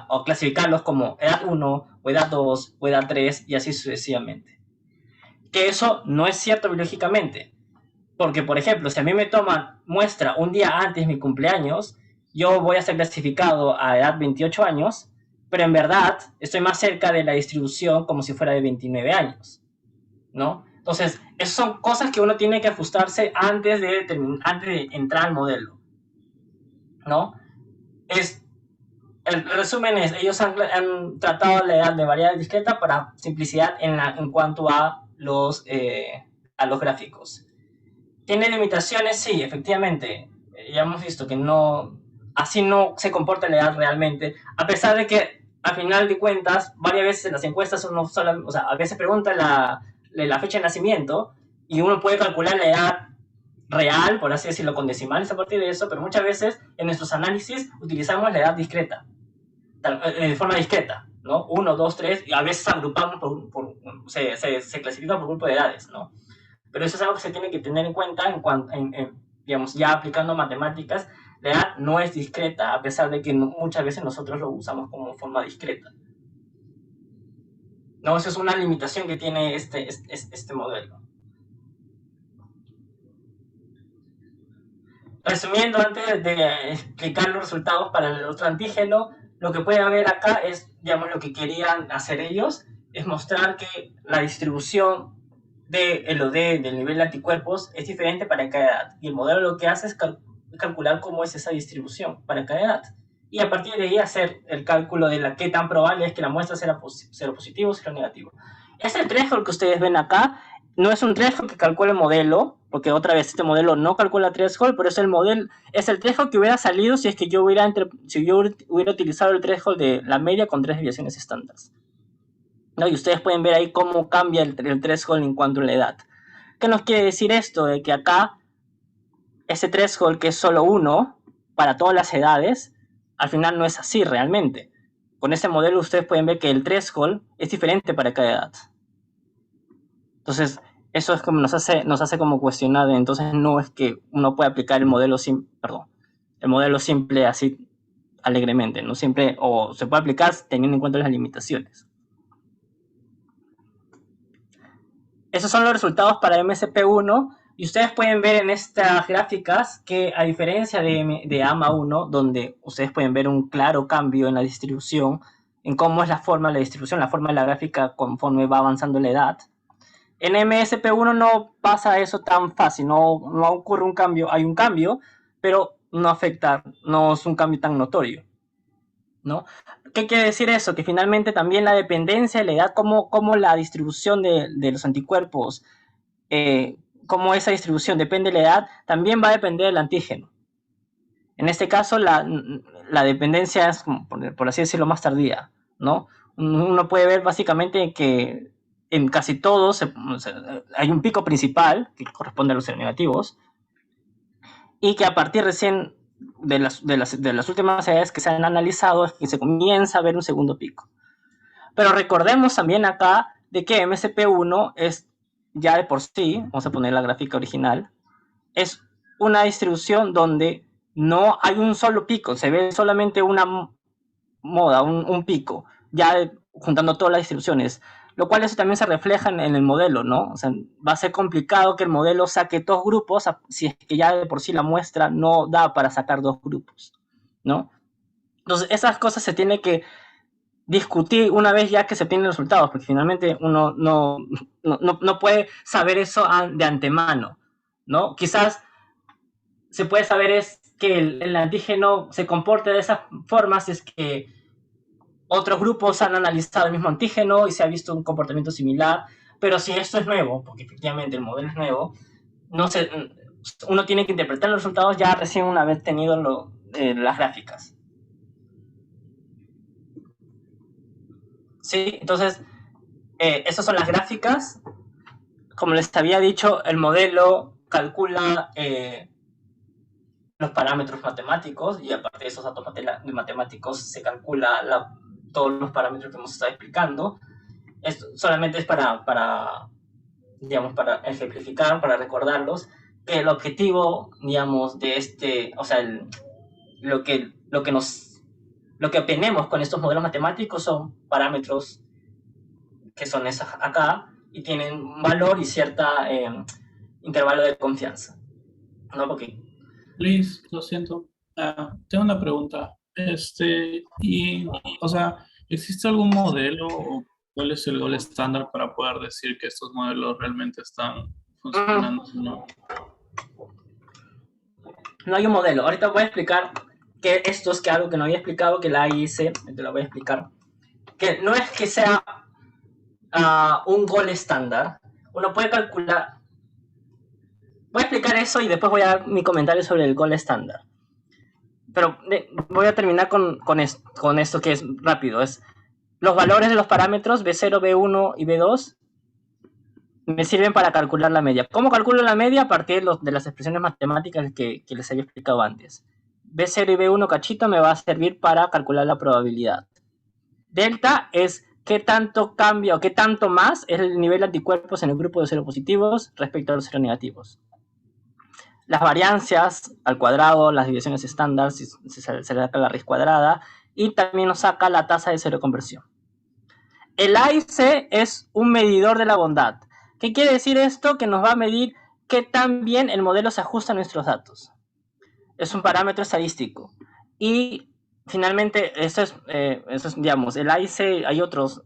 o clasificarlos como edad 1, o edad 2, o edad 3, y así sucesivamente. Que eso no es cierto biológicamente. Porque, por ejemplo, si a mí me toman muestra un día antes de mi cumpleaños, yo voy a ser clasificado a edad 28 años, pero en verdad estoy más cerca de la distribución como si fuera de 29 años, ¿no? Entonces, esas son cosas que uno tiene que ajustarse antes de entrar al modelo, ¿no? El resumen es, ellos han tratado la edad de variable discreta para simplicidad en cuanto a los gráficos. ¿Tiene limitaciones? Sí, efectivamente. Ya hemos visto que así no se comporta la edad realmente, a pesar de que, al final de cuentas, varias veces en las encuestas a veces pregunta la fecha de nacimiento y uno puede calcular la edad real, por así decirlo, con decimales a partir de eso, pero muchas veces en nuestros análisis utilizamos la edad discreta, de forma discreta, ¿no? 1, 2, 3, y a veces agrupamos se clasifica por grupo de edades, ¿no? Pero eso es algo que se tiene que tener en cuenta digamos, ya aplicando matemáticas. La edad no es discreta, a pesar de que muchas veces nosotros lo usamos como forma discreta. No, eso es una limitación que tiene este modelo. Resumiendo, antes de explicar los resultados para el otro antígeno, lo que puede haber acá es, digamos, lo que querían hacer ellos, es mostrar que la distribución del OD, del nivel de anticuerpos, es diferente para cada edad. Y el modelo lo que hace es calcular cómo es esa distribución para cada edad. Y a partir de ahí hacer el cálculo de qué tan probable es que la muestra sea positivo o negativo. Ese threshold que ustedes ven acá no es un threshold que calcula el modelo, porque otra vez este modelo no calcula threshold, pero es el threshold que hubiera salido si es que yo hubiera utilizado el threshold de la media con 3 desviaciones estándar, ¿no? Y ustedes pueden ver ahí cómo cambia el threshold en cuanto a la edad. ¿Qué nos quiere decir esto? De que acá ese threshold, que es solo 1 para todas las edades, al final no es así realmente. Con ese modelo ustedes pueden ver que el threshold es diferente para cada edad. Entonces, eso es como nos hace como cuestionar. Entonces, no es que uno pueda aplicar el modelo simple así alegremente, ¿no? Siempre, o se puede aplicar teniendo en cuenta las limitaciones. Esos son los resultados para MSP1, y ustedes pueden ver en estas gráficas que, a diferencia de AMA1, donde ustedes pueden ver un claro cambio en la distribución, en cómo es la forma de la distribución, la forma de la gráfica conforme va avanzando la edad, en MSP1 no pasa eso tan fácil, no ocurre un cambio, hay un cambio, pero no es un cambio tan notorio, ¿no? ¿Qué quiere decir eso? Que finalmente también la dependencia de la edad, como la distribución de los anticuerpos, como esa distribución depende de la edad, también va a depender del antígeno. En este caso, la dependencia es, por así decirlo, más tardía, ¿no? Uno puede ver básicamente que en casi todos hay un pico principal que corresponde a los seronegativos, y que a partir recién de las últimas edades que se han analizado es que se comienza a ver un segundo pico. Pero recordemos también acá de que MSP1 es ya de por sí, vamos a poner la gráfica original, es una distribución donde no hay un solo pico, se ve solamente una moda, un pico, ya juntando todas las distribuciones. lo cual eso también se refleja en el modelo, ¿no? O sea, va a ser complicado que el modelo saque dos grupos si es que ya de por sí la muestra no da para sacar dos grupos, ¿no? Entonces, esas cosas se tienen que discutir una vez ya que se tienen los resultados, porque finalmente uno no puede saber eso de antemano, ¿no? Quizás se puede saber es que el antígeno se comporte de esa forma si es que otros grupos han analizado el mismo antígeno y se ha visto un comportamiento similar, pero si esto es nuevo, porque efectivamente el modelo es nuevo, uno tiene que interpretar los resultados ya recién una vez tenido las gráficas. Sí, entonces, esas son las gráficas. Como les había dicho, el modelo calcula los parámetros matemáticos y a partir de esos datos matemáticos se calcula todos los parámetros que hemos estado explicando. Esto solamente es para ejemplificar, para recordarlos, que el objetivo, digamos, de o sea, lo que obtenemos con estos modelos matemáticos son parámetros que son esas acá y tienen un valor y cierta intervalo de confianza, ¿no? Porque Luis, lo siento. Tengo una pregunta. O sea, ¿existe algún modelo o cuál es el gol estándar para poder decir que estos modelos realmente están funcionando? ¿No? No hay un modelo. Ahorita voy a explicar que esto es algo que no había explicado, que la hice, te lo voy a explicar. Que no es que sea un gol estándar. Uno puede calcular. Voy a explicar eso y después voy a dar mi comentario sobre el gol estándar. Pero voy a terminar con esto que es rápido. Es los valores de los parámetros B0, B1 y B2 me sirven para calcular la media. ¿Cómo calculo la media? A partir de las expresiones matemáticas que les había explicado antes. B0 y B1 cachito me va a servir para calcular la probabilidad. Delta es qué tanto cambia o qué tanto más es el nivel de anticuerpos en el grupo de seropositivos respecto a los seronegativos. Las variancias al cuadrado, las divisiones estándar, se saca la raíz cuadrada y también nos saca la tasa de seroconversión. El AIC es un medidor de la bondad. ¿Qué quiere decir esto? Que nos va a medir qué tan bien el modelo se ajusta a nuestros datos. Es un parámetro estadístico. Y finalmente, eso es digamos, el AIC, hay otros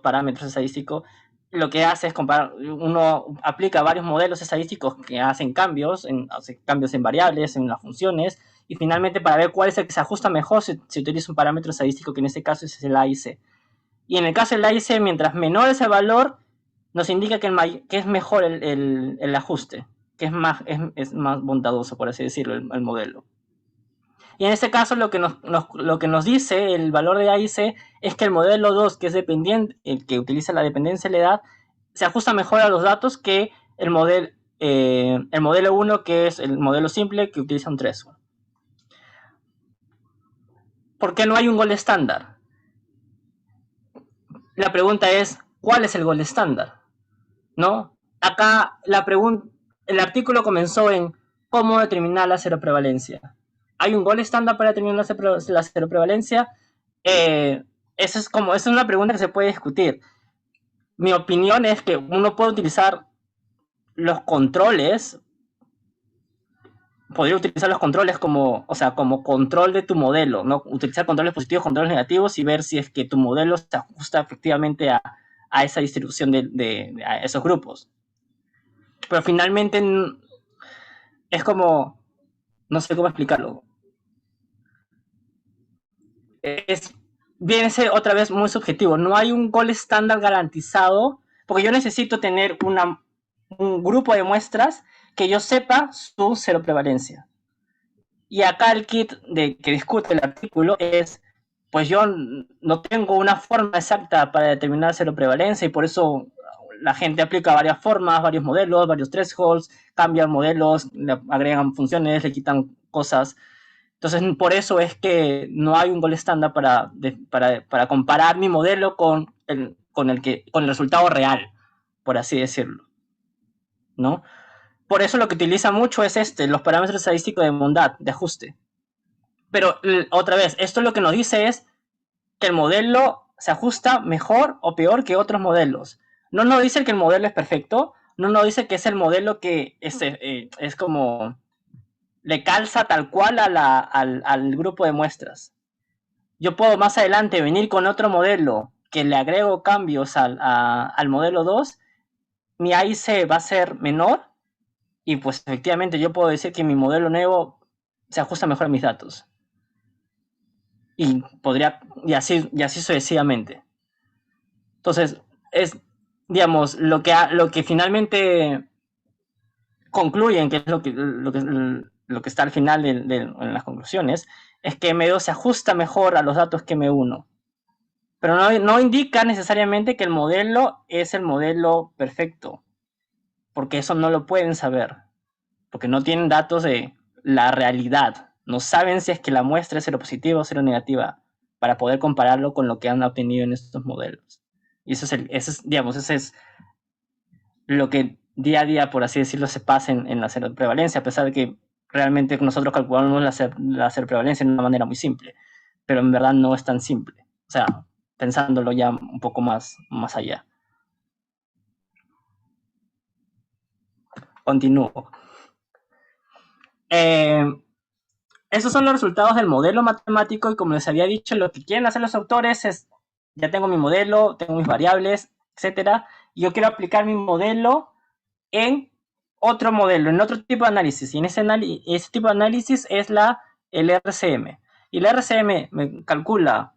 parámetros estadísticos. Lo que hace es comparar, uno aplica varios modelos estadísticos que hacen cambios en variables, en las funciones, y finalmente para ver cuál es el que se ajusta mejor se utiliza un parámetro estadístico que en este caso es el AIC. Y en el caso del AIC, mientras menor es el valor, nos indica que es mejor el ajuste, que es más bondadoso, por así decirlo, el modelo. Y en este caso lo que nos dice el valor de AIC es que el modelo 2, que es dependiente, el que utiliza la dependencia de la edad, se ajusta mejor a los datos que el modelo 1, que es el modelo simple, que utiliza un threshold. ¿Por qué no hay un gol estándar? La pregunta es, ¿cuál es el gol estándar? ¿No? Acá el artículo comenzó en cómo determinar la seroprevalencia. ¿Hay un gol estándar para determinar la seroprevalencia? Esa es una pregunta que se puede discutir. Mi opinión es que uno puede utilizar los controles, podría utilizar los controles como control de tu modelo, ¿no? Utilizar controles positivos, controles negativos y ver si es que tu modelo se ajusta efectivamente a esa distribución a esos grupos. Pero finalmente es como, no sé cómo explicarlo. Viene a ser otra vez muy subjetivo. No hay un gol estándar garantizado, porque yo necesito tener un grupo de muestras que yo sepa su seroprevalencia. Y acá el kit que discute el artículo es, pues yo no tengo una forma exacta para determinar seroprevalencia y por eso la gente aplica varias formas, varios modelos, varios thresholds, cambian modelos, le agregan funciones, le quitan cosas. Entonces, por eso es que no hay un gol estándar para comparar mi modelo con el resultado real, por así decirlo, ¿no? Por eso lo que utiliza mucho es los parámetros estadísticos de bondad, de ajuste. Pero, otra vez, esto lo que nos dice es que el modelo se ajusta mejor o peor que otros modelos. No nos dice que el modelo es perfecto, no nos dice que es el modelo que es como le calza tal cual al grupo de muestras. Yo puedo más adelante venir con otro modelo que le agrego cambios al modelo 2, mi AIC va a ser menor y pues efectivamente yo puedo decir que mi modelo nuevo se ajusta mejor a mis datos. Y así sucesivamente. Entonces, es, digamos, lo que finalmente concluyen, que es lo que está al final en las conclusiones, es que M2 se ajusta mejor a los datos que M1. Pero no indica necesariamente que el modelo es el modelo perfecto, porque eso no lo pueden saber, porque no tienen datos de la realidad. No saben si es que la muestra es seropositiva o seronegativa para poder compararlo con lo que han obtenido en estos modelos. Y eso es lo que día a día, por así decirlo, se pasa en la seroprevalencia, a pesar de que realmente nosotros calculamos la seroprevalencia de una manera muy simple, pero en verdad no es tan simple. O sea, pensándolo ya un poco más allá. Continúo. Esos son los resultados del modelo matemático y como les había dicho, lo que quieren hacer los autores es, ya tengo mi modelo, tengo mis variables, etcétera, y yo quiero aplicar mi modelo en otro modelo, en otro tipo de análisis, y ese tipo de análisis es el RCM. Y el RCM me calcula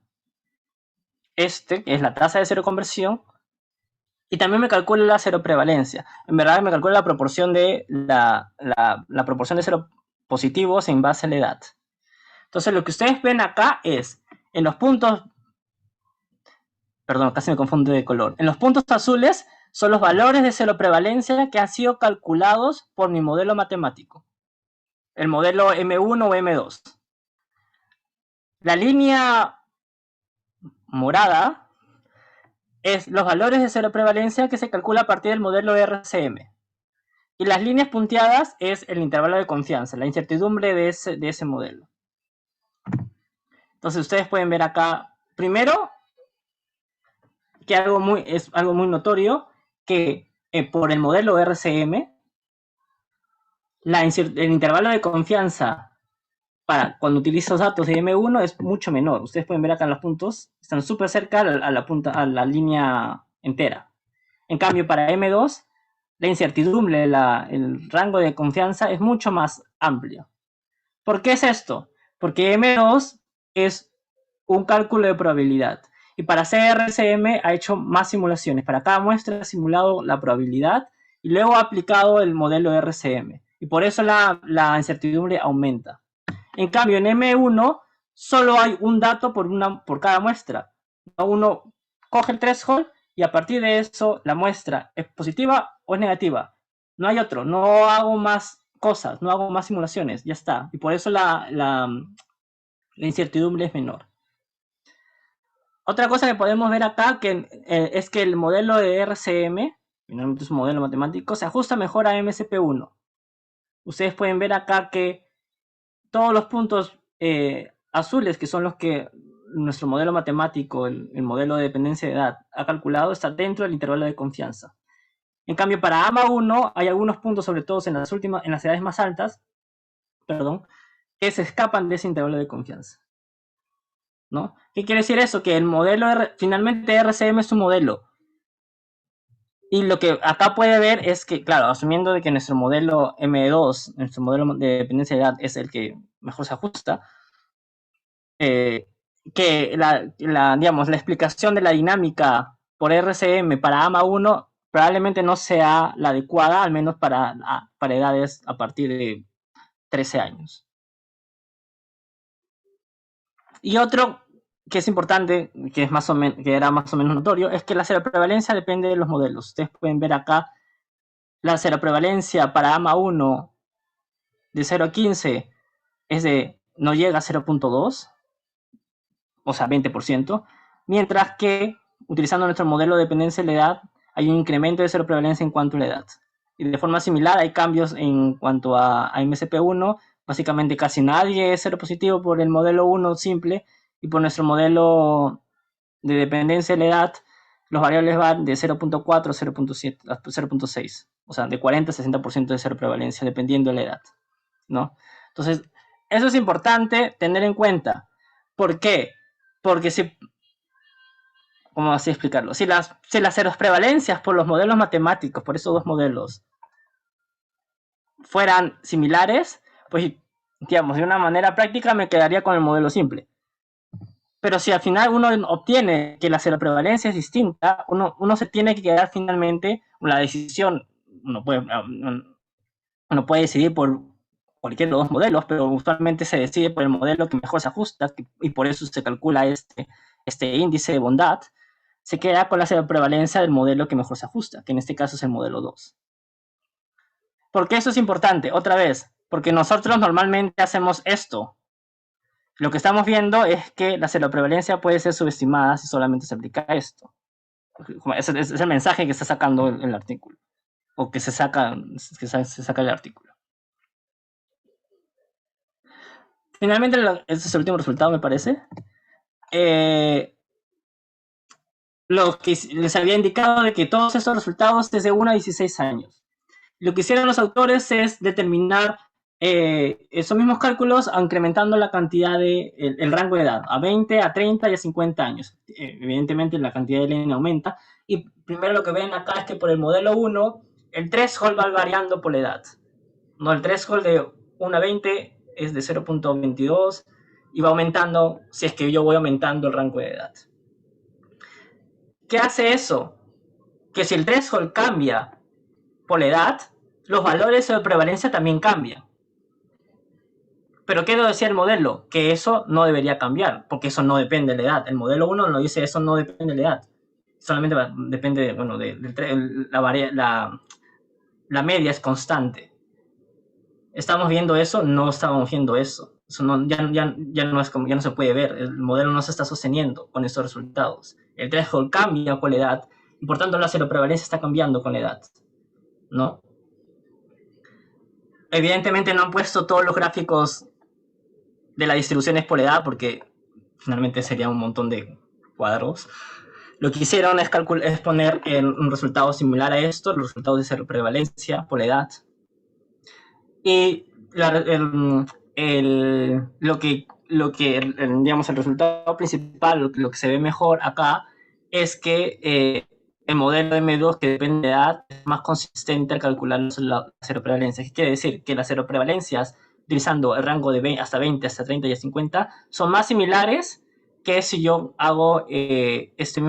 que es la tasa de seroconversión, y también me calcula la seroprevalencia. En verdad me calcula la proporción de la proporción de seropositivos en base a la edad. Entonces lo que ustedes ven acá es, en los puntos, perdón, casi me confundo de color, en los puntos azules son los valores de seroprevalencia que han sido calculados por mi modelo matemático, el modelo M1 o M2. La línea morada es los valores de seroprevalencia que se calcula a partir del modelo RCM. Y las líneas punteadas es el intervalo de confianza, la incertidumbre de ese modelo. Entonces ustedes pueden ver acá, primero, que es algo muy notorio, que por el modelo RCM, el intervalo de confianza para cuando utilizo datos de M1 es mucho menor. Ustedes pueden ver acá en los puntos, están súper cerca a la línea entera. En cambio, para M2, la incertidumbre, el rango de confianza es mucho más amplio. ¿Por qué es esto? Porque M2 es un cálculo de probabilidad. Y para hacer RCM ha hecho más simulaciones. Para cada muestra ha simulado la probabilidad y luego ha aplicado el modelo RCM. Y por eso la incertidumbre aumenta. En cambio, en M1 solo hay un dato por cada muestra. Uno coge el threshold y a partir de eso la muestra es positiva o es negativa. No hay otro. No hago más cosas, no hago más simulaciones. Ya está. Y por eso la incertidumbre es menor. Otra cosa que podemos ver acá es que el modelo de RCM, finalmente es un modelo matemático, se ajusta mejor a MCP1. Ustedes pueden ver acá que todos los puntos azules, que son los que nuestro modelo matemático, el modelo de dependencia de edad, ha calculado, está dentro del intervalo de confianza. En cambio, para AMA1 hay algunos puntos, sobre todo en las edades más altas, que se escapan de ese intervalo de confianza. ¿No? ¿Qué quiere decir eso? Que el modelo, finalmente RCM es un modelo. Y lo que acá puede ver es que, claro, asumiendo de que nuestro modelo M2, nuestro modelo de dependencia de edad es el que mejor se ajusta, que digamos, la explicación de la dinámica por RCM para AMA1 probablemente no sea la adecuada, al menos para edades a partir de 13 años. Y otro que es importante, que era más o menos notorio, es que la seroprevalencia depende de los modelos. Ustedes pueden ver acá la seroprevalencia para AMA1 de 0 a 15 no llega a 0.2, o sea, 20%, mientras que utilizando nuestro modelo de dependencia de la edad, hay un incremento de seroprevalencia en cuanto a la edad. Y de forma similar hay cambios en cuanto a MCP1, básicamente casi nadie es seropositivo por el modelo 1 simple, y por nuestro modelo de dependencia de la edad, los variables van de 0.4 a 0.7 a 0.6, o sea, de 40 a 60% de ser prevalencia, dependiendo de la edad, ¿no? Entonces, eso es importante tener en cuenta. ¿Por qué? Porque si, ¿cómo así explicarlo? Si las prevalencias por los modelos matemáticos, por esos dos modelos, fueran similares, pues, digamos, de una manera práctica me quedaría con el modelo simple. Pero si al final uno obtiene que la seroprevalencia es distinta, uno se tiene que quedar finalmente, la decisión, uno puede decidir por cualquiera de los dos modelos, pero usualmente se decide por el modelo que mejor se ajusta, y por eso se calcula este índice de bondad, se queda con la seroprevalencia del modelo que mejor se ajusta, que en este caso es el modelo 2. ¿Por qué eso es importante? Otra vez, porque nosotros normalmente hacemos esto. Lo que estamos viendo es que la seroprevalencia puede ser subestimada si solamente se aplica esto. Es el mensaje que está sacando el artículo, o que se saca el artículo. Finalmente, este es el último resultado, me parece. Lo que les había indicado de que todos estos resultados desde 1 a 16 años. Lo que hicieron los autores es determinar esos mismos cálculos incrementando la cantidad el rango de edad, a 20, a 30 y a 50 años. Evidentemente la cantidad de línea aumenta. Y primero lo que ven acá es que por el modelo 1, el threshold va variando por la edad. No, el threshold de 1 a 20 es de 0.22 y va aumentando si es que yo voy aumentando el rango de edad. ¿Qué hace eso? Que si el threshold cambia por la edad, los valores de prevalencia también cambian. Pero ¿qué decía el modelo? Que eso no debería cambiar, porque eso no depende de la edad. El modelo 1 nos dice eso no depende de la edad. Solamente depende, bueno, la media es constante. ¿Estamos viendo eso? No estamos viendo eso. Eso no, ya no se puede ver. El modelo no se está sosteniendo con estos resultados. El threshold cambia con la edad y por tanto la seroprevalencia está cambiando con la edad, ¿no? Evidentemente no han puesto todos los gráficos de las distribuciones por edad porque finalmente sería un montón de cuadros. Lo que hicieron es poner un resultado similar a esto, los resultados de seroprevalencia por edad. Y digamos, el resultado principal, lo que se ve mejor acá, es que el modelo M2, que depende de edad, es más consistente al calcular la seroprevalencia. ¿Qué quiere decir? Que las seroprevalencias, utilizando el rango de hasta 20, hasta 30 y hasta 50, son más similares que si yo hago estos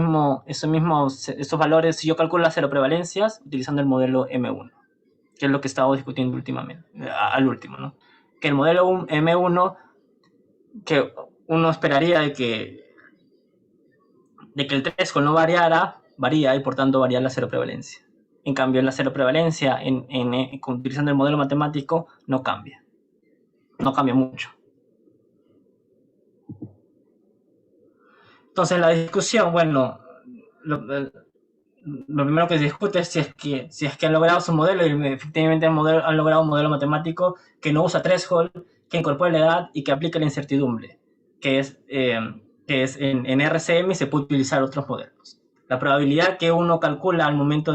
valores, si yo calculo las seroprevalencias utilizando el modelo M1, que es lo que estamos discutiendo últimamente, al último, ¿no? Que el modelo M1, que uno esperaría de que el threshold no varía y por tanto varía la seroprevalencia. En cambio, la seroprevalencia utilizando el modelo matemático no cambia mucho. Entonces la discusión, bueno, lo primero que se discute es si es que han logrado su modelo y efectivamente han logrado un modelo matemático que no usa threshold, que incorpora la edad y que aplica la incertidumbre, que es en RCM y se puede utilizar otros modelos. La probabilidad que uno calcula al momento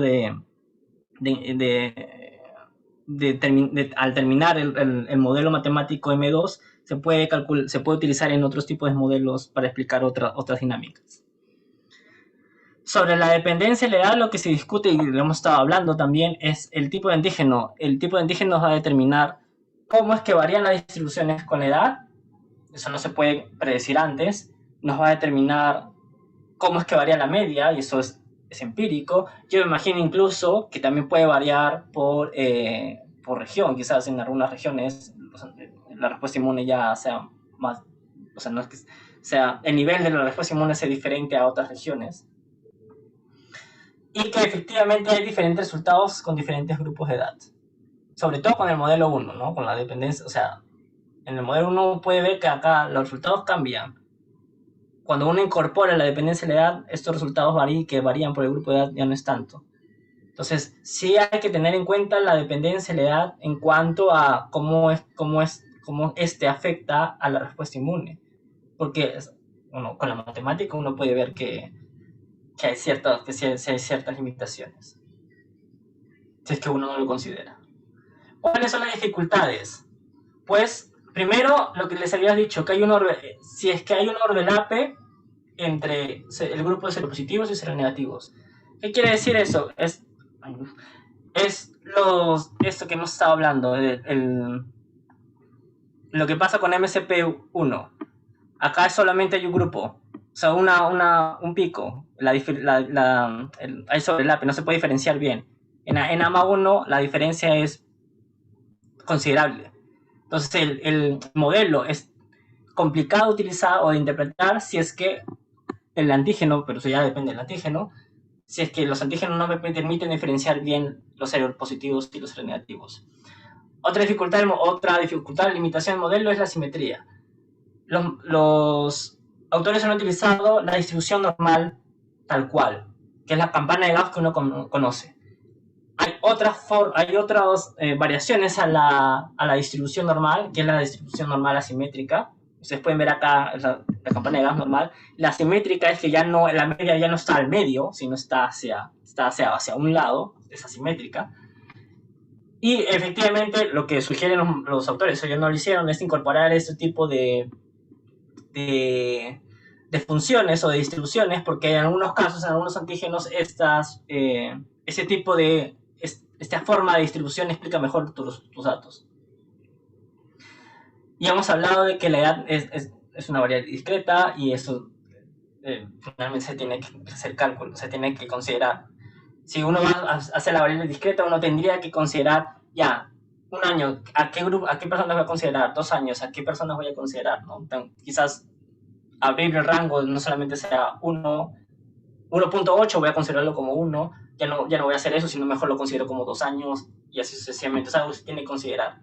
al terminar el modelo matemático M2 se puede utilizar en otros tipos de modelos para explicar otras dinámicas. Sobre la dependencia de la edad, lo que se discute, y lo hemos estado hablando también, es el tipo de antígeno. El tipo de antígeno va a determinar cómo es que varían las distribuciones con la edad. Eso no se puede predecir antes. Nos va a determinar cómo es que varía la media, y eso es empírico. Yo me imagino incluso que también puede variar por región. Quizás en algunas regiones la respuesta inmune ya sea más... O sea, no es que sea... El nivel de la respuesta inmune sea diferente a otras regiones. Y que efectivamente hay diferentes resultados con diferentes grupos de edad. Sobre todo con el modelo 1, ¿no? Con la dependencia, o sea, en el modelo 1 puede ver que acá los resultados cambian. Cuando uno incorpora la dependencia de la edad, estos resultados varían por el grupo de edad ya no es tanto. Entonces, sí hay que tener en cuenta la dependencia de la edad en cuanto a cómo este afecta a la respuesta inmune. Porque, con la matemática uno puede ver que hay ciertas limitaciones, si es que uno no lo considera. ¿Cuáles son las dificultades? Pues, primero, lo que les había dicho, que si es que hay un overlape entre el grupo de seropositivos y seronegativos. ¿Qué quiere decir eso? Esto que hemos estado hablando, lo que pasa con MSP1. Acá solamente hay un grupo, o sea, un pico, hay sobrelape, no se puede diferenciar bien. En AMA1 la diferencia es considerable. Entonces el modelo es complicado de utilizar o de interpretar si es que el antígeno, pero eso ya depende del antígeno, si es que los antígenos no me permiten diferenciar bien los seropositivos y los seronegativos. Otra dificultad, limitación del modelo es la simetría. Los autores han utilizado la distribución normal tal cual, que es la campana de Gauss que uno conoce. Hay otras variaciones a la distribución normal, que es la distribución normal asimétrica. Ustedes pueden ver acá la campana de Gauss normal. La asimétrica es que la media ya no está al medio, sino está hacia un lado, es asimétrica. Y efectivamente lo que sugieren los autores, ellos no lo hicieron, es incorporar este tipo de funciones o de distribuciones, porque en algunos casos, en algunos antígenos, esta forma de distribución explica mejor tus datos. Y hemos hablado de que la edad es una variable discreta y eso finalmente se tiene que hacer cálculo, se tiene que considerar. Si uno va a hacer la variable discreta, uno tendría que considerar ya un año, ¿a qué personas voy a considerar? 2 años, ¿a qué personas voy a considerar? ¿No? Quizás abrir el rango no solamente sea 1.8, voy a considerarlo como 1, ya no voy a hacer eso, sino mejor lo considero como 2 años y así sucesivamente. Es algo que se tiene que considerar.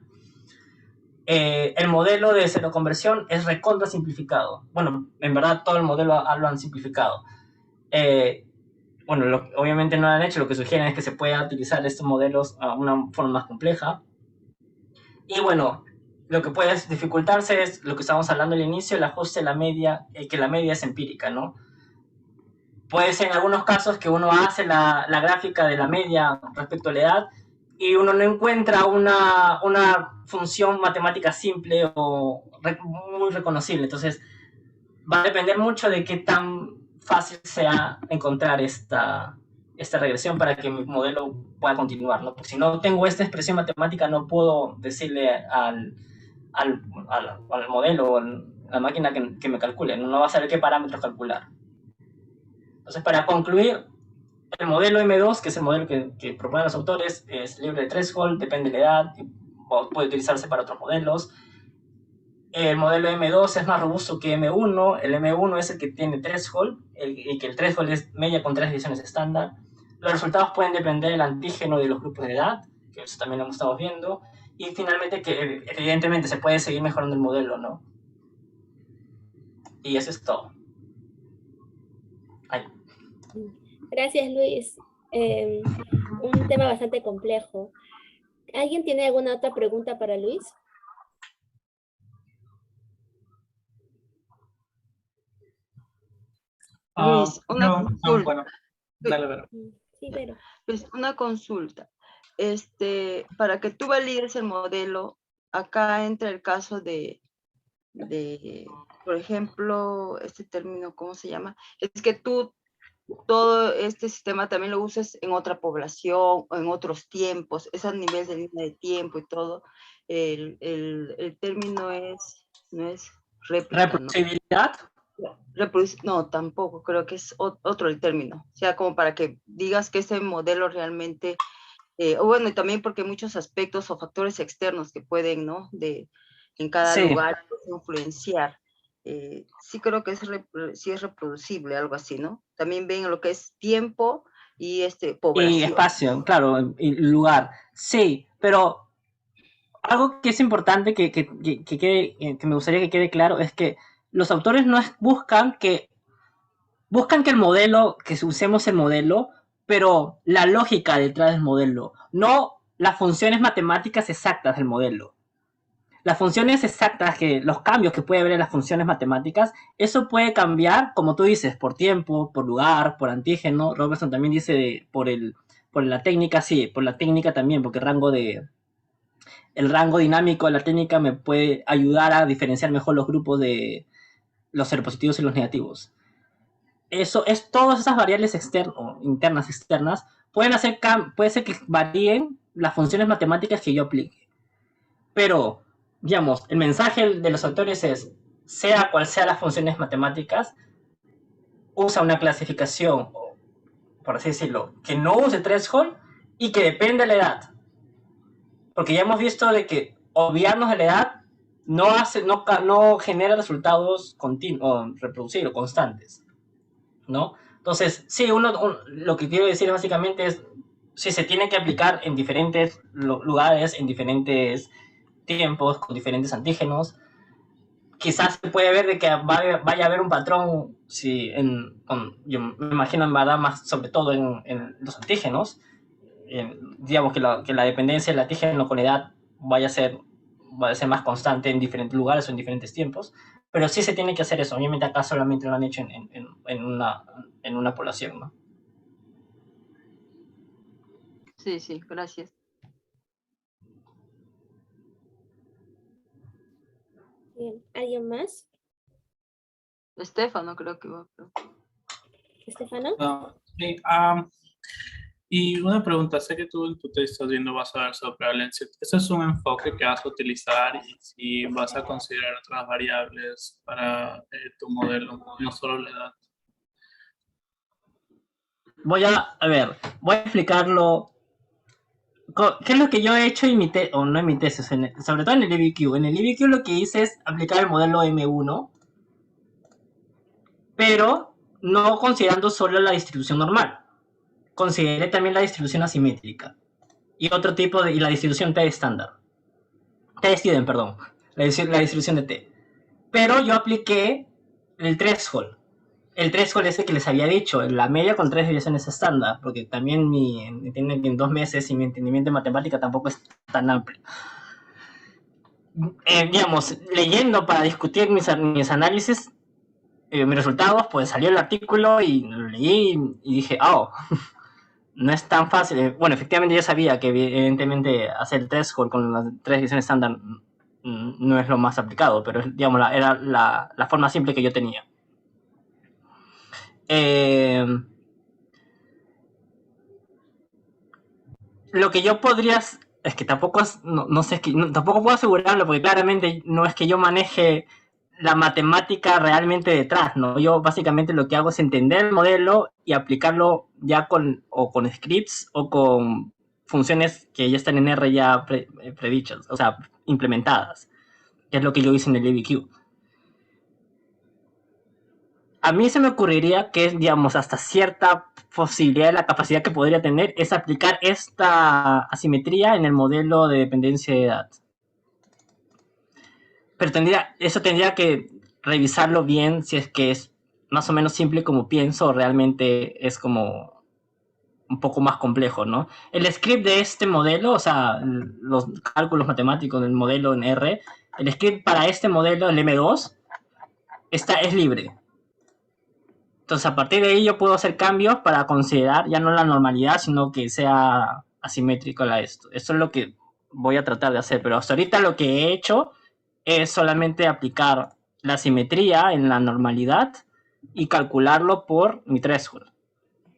El modelo de seroconversión es recontra simplificado. Bueno, en verdad todo el modelo lo han simplificado. Obviamente no lo han hecho, lo que sugieren es que se pueda utilizar estos modelos a una forma más compleja. Y bueno, lo que puede dificultarse es lo que estábamos hablando al inicio, el ajuste de la media, que la media es empírica, ¿no? Puede ser en algunos casos que uno hace la gráfica de la media respecto a la edad y uno no encuentra una función matemática simple o muy reconocible. Entonces, va a depender mucho de qué tan fácil sea encontrar esta regresión para que mi modelo pueda continuar, ¿no? Porque si no tengo esta expresión matemática, no puedo decirle al modelo o a la máquina que me calcule, no va a saber qué parámetros calcular. Entonces, para concluir, el modelo M2, que es el modelo que proponen los autores, es libre de threshold, depende de la edad, puede utilizarse para otros modelos. El modelo M2 es más robusto que M1. El M1 es el que tiene threshold, y que el threshold es media con 3 divisiones estándar. Los resultados pueden depender del antígeno y de los grupos de edad, que eso también lo estamos viendo. Y finalmente que evidentemente se puede seguir mejorando el modelo, ¿no? Y eso es todo. Ay. Gracias, Luis. Un tema bastante complejo. ¿Alguien tiene alguna otra pregunta para Luis? Luis, una consulta. Bueno, dale, Vero. Sí, Vero. Luis, una consulta. Para que tú valides el modelo, acá entra el caso de, por ejemplo, este término, ¿cómo se llama? Es que tú todo este sistema también lo uses en otra población o en otros tiempos, es a nivel de línea de tiempo y todo. El término no es réplica, ¿reproducibilidad? No, tampoco, creo que es otro el término. O sea, como para que digas que ese modelo realmente, bueno, y también porque hay muchos aspectos o factores externos que pueden, ¿no? En cada lugar influenciar. Sí creo que sí es reproducible, algo así, ¿no? También ven lo que es tiempo y población. Y espacio, claro, y lugar. Sí, pero algo que es importante que me gustaría que quede claro es que los autores no buscan que el modelo, que usemos el modelo, pero la lógica detrás del modelo, no las funciones matemáticas exactas del modelo. las funciones exactas, los cambios que puede haber en las funciones matemáticas, eso puede cambiar, como tú dices, por tiempo, por lugar, por antígeno. Robertson también dice por la técnica, sí, por la técnica también, porque el rango dinámico de la técnica me puede ayudar a diferenciar mejor los grupos de los seropositivos y los negativos. Eso es, todas esas variables internas, externas, puede ser que varíen las funciones matemáticas que yo aplique. Pero, digamos, el mensaje de los autores es, sea cual sea las funciones matemáticas, usa una clasificación, por así decirlo, que no use threshold y que depende de la edad. Porque ya hemos visto de que obviarnos de la edad no genera resultados continuos, reproducibles o constantes, ¿no? Entonces, sí, lo que quiero decir básicamente es, si se tiene que aplicar en diferentes lugares, en diferentes tiempos, con diferentes antígenos, quizás se puede ver de que vaya a haber un patrón, yo me imagino en verdad más sobre todo en los antígenos, digamos que la dependencia del antígeno con edad va a ser más constante en diferentes lugares o en diferentes tiempos, pero sí se tiene que hacer eso. Obviamente acá solamente lo han hecho en una población, ¿no? Sí, sí, gracias. Bien, ¿alguien más? Estefano creo que va. ¿Estefano? Sí, y una pregunta, sé que tú en tu texto estás viendo, vas a ver sobre prevalencia. ¿Ese es un enfoque que vas a utilizar y si vas a considerar otras variables para tu modelo, no solo la edad? Voy a explicarlo. ¿Qué es lo que yo he hecho o no en mi tesis? Sobre todo en el IBQ. En el IBQ lo que hice es aplicar el modelo M1, pero no considerando solo la distribución normal. Consideré también la distribución asimétrica y la distribución T estándar. T-student, perdón. La distribución de T. Pero yo apliqué el threshold. El threshold ese que les había dicho, la media con 3 desviaciones estándar, porque también en 2 meses y mi entendimiento de matemática tampoco es tan amplio. Digamos, leyendo para discutir mis análisis, mis resultados, pues salió el artículo y lo leí y dije, no es tan fácil. Bueno, efectivamente yo sabía que evidentemente hacer el threshold con las 3 desviaciones estándar no es lo más aplicado, pero digamos, era la forma simple que yo tenía. Lo que yo podría, es que tampoco no sé, tampoco puedo asegurarlo, porque claramente no es que yo maneje la matemática realmente detrás, ¿no? Yo básicamente lo que hago es entender el modelo y aplicarlo ya con scripts o con funciones que ya están en R ya predichas, o sea, implementadas, que es lo que yo hice en el IBQ. A mí se me ocurriría que, digamos, hasta cierta posibilidad de la capacidad que podría tener es aplicar esta asimetría en el modelo de dependencia de edad. Pero eso tendría que revisarlo bien si es que es más o menos simple como pienso o realmente es como un poco más complejo, ¿no? El script de este modelo, o sea, los cálculos matemáticos del modelo en R, el script para este modelo, el M2, es libre. Entonces, a partir de ahí yo puedo hacer cambios para considerar ya no la normalidad, sino que sea asimétrico a esto. Eso es lo que voy a tratar de hacer, pero hasta ahorita lo que he hecho es solamente aplicar la simetría en la normalidad y calcularlo por mi threshold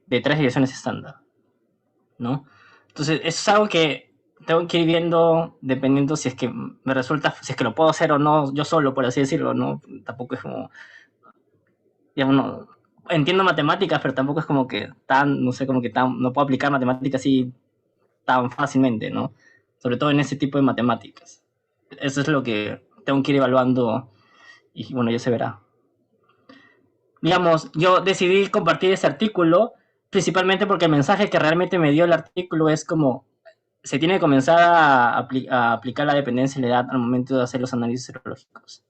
de 3 direcciones estándar, ¿no? Entonces, eso es algo que tengo que ir viendo dependiendo si es que me resulta, si es que lo puedo hacer o no yo solo, por así decirlo, ¿no? Tampoco es como, digamos, no, entiendo matemáticas, pero tampoco es como que no puedo aplicar matemáticas así tan fácilmente, ¿no? Sobre todo en ese tipo de matemáticas. Eso es lo que tengo que ir evaluando y bueno, ya se verá. Digamos, yo decidí compartir ese artículo principalmente porque el mensaje que realmente me dio el artículo es como se tiene que comenzar a aplicar la dependencia de la edad al momento de hacer los análisis serológicos.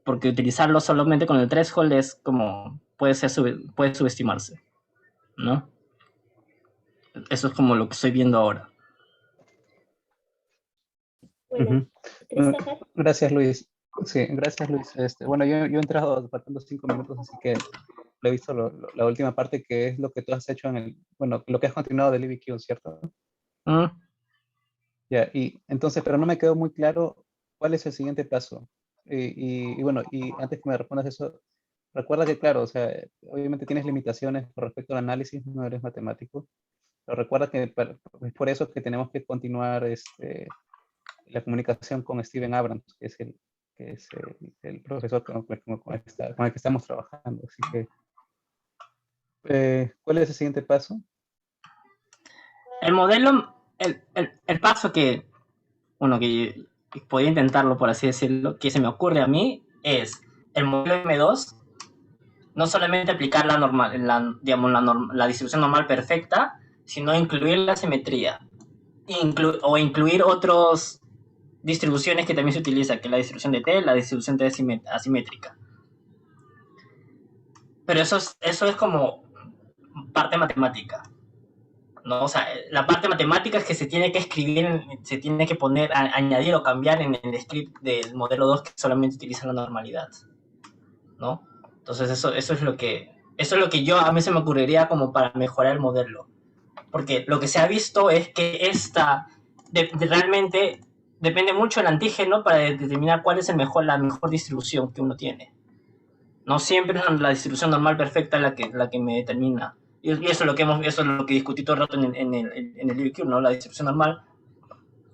Porque utilizarlo solamente con el threshold es como puede subestimarse, ¿no? Eso es como lo que estoy viendo ahora. Bueno, Christopher. Gracias, Luis. Sí, gracias, Luis. Bueno, yo he entrado faltando 5 minutos, así que lo he visto la última parte, que es lo que tú has hecho bueno, lo que has continuado del IBQ, ¿cierto? Mm. Ya, y entonces, pero no me quedó muy claro cuál es el siguiente paso. Y bueno, y antes que me respondas eso, recuerda que, claro, o sea, obviamente tienes limitaciones con respecto al análisis, no eres matemático, pero recuerda que es por eso que tenemos que continuar la comunicación con Steven Abrams, que es el profesor con el que estamos trabajando. Así que, ¿cuál es el siguiente paso? El modelo, el paso que, bueno, que podría intentarlo, por así decirlo, que se me ocurre a mí, es el modelo M2, no solamente aplicar la normal, digamos, la distribución normal perfecta, sino incluir la simetría, o incluir otras distribuciones que también se utilizan, que es la distribución de T, la distribución T asimétrica. Pero eso es como parte matemática, ¿no? O sea, la parte matemática es que se tiene que escribir, se tiene que poner, añadir o cambiar en el script del modelo 2 que solamente utiliza la normalidad, ¿no? Entonces eso es lo que a mí se me ocurriría como para mejorar el modelo. Porque lo que se ha visto es que realmente depende mucho del antígeno para determinar cuál es la mejor distribución que uno tiene. No siempre es la distribución normal perfecta la que me determina. Y eso es lo que discutí todo el rato en el IBQ, ¿no? La distribución normal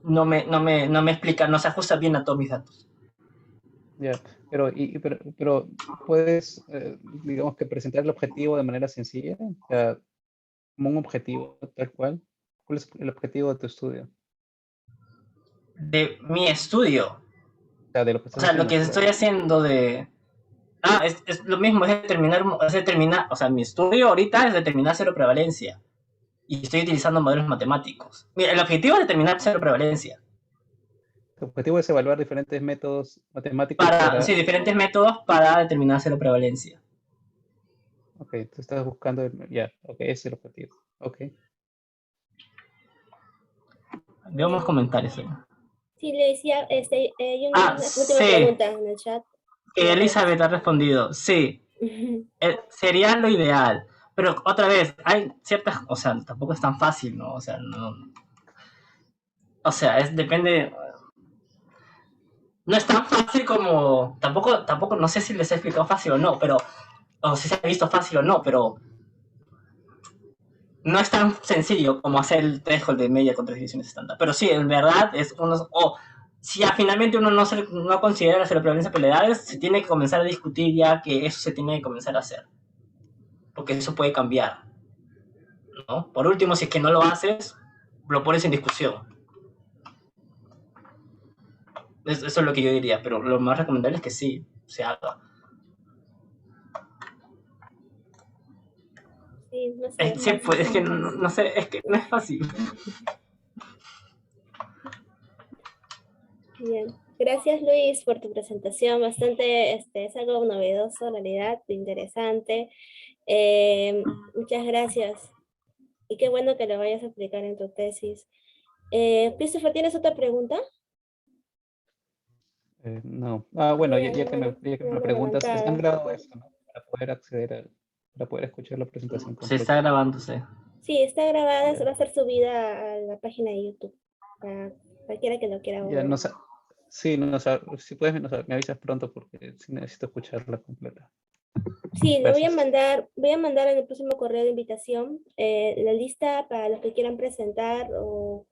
no me explica, no se ajusta bien a todos mis datos. Ya, pero puedes, digamos que presentar el objetivo de manera sencilla, o sea, como un objetivo tal cual. ¿Cuál es el objetivo de tu estudio? De mi estudio. O sea, de lo que O estás sea, lo haciendo. que estoy haciendo es lo mismo, es determinar, o sea, mi estudio ahorita es determinar cero prevalencia. Y estoy utilizando modelos matemáticos. Mira, el objetivo es determinar cero prevalencia. Tu objetivo es evaluar diferentes métodos matemáticos para... Sí, diferentes métodos para determinar cero prevalencia. Ok, tú estás buscando... Ya, ok, ese es el objetivo. Ok. Veo más comentarios. Sí, le decía, hay una última Sí, pregunta en el chat. que Elizabeth ha respondido. Sí, sería lo ideal. Pero otra vez, hay ciertas, o sea, tampoco es tan fácil, ¿no? O sea, no, o sea, depende, no es tan fácil como, tampoco, no sé si les he explicado fácil o no, pero, o si se ha visto fácil o no, pero no es tan sencillo como hacer el threshold de media con 3 divisiones estándar. Pero sí, en verdad, si finalmente uno no considera la prevalencia de probabilidades, se tiene que comenzar a discutir ya que eso se tiene que comenzar a hacer. Porque eso puede cambiar, ¿no? Por último, si es que no lo haces, lo pones en discusión. Eso es lo que yo diría, pero lo más recomendable es que sí se haga. Sí, no sé. Sí, pues, es que no sé, es que no es fácil. Bien. Gracias, Luis, por tu presentación. Bastante, es algo novedoso, en realidad, interesante. Muchas gracias. Y qué bueno que lo vayas a aplicar en tu tesis. Christopher, ¿tienes otra pregunta? No. Bueno, ya que me preguntas, ¿están grabado esto, ¿no? Para poder acceder para poder escuchar la presentación Se completa. está grabándose. Sí, está grabada, va a ser subida a la página de YouTube para cualquiera que lo quiera Ya, ver. no sé. Sí, no, si puedes, me avisas pronto porque sí necesito escucharla completa. Sí, le voy a Gracias. mandar en el próximo correo de invitación la lista para los que quieran presentar o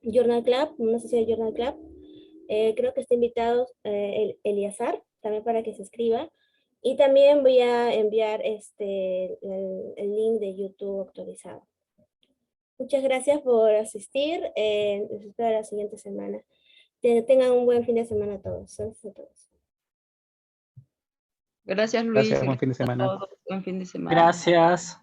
Journal Club, una sesión de Journal Club. Creo que está invitado Eliazar, también para que se escriba. Y también voy a enviar el link de YouTube actualizado. Muchas gracias por asistir. Les espero la siguiente semana. Tengan un buen fin de semana a todos. Gracias a todos. Gracias, Luis. Gracias, buen fin de Gracias a semana. todos. Buen fin de semana. Gracias.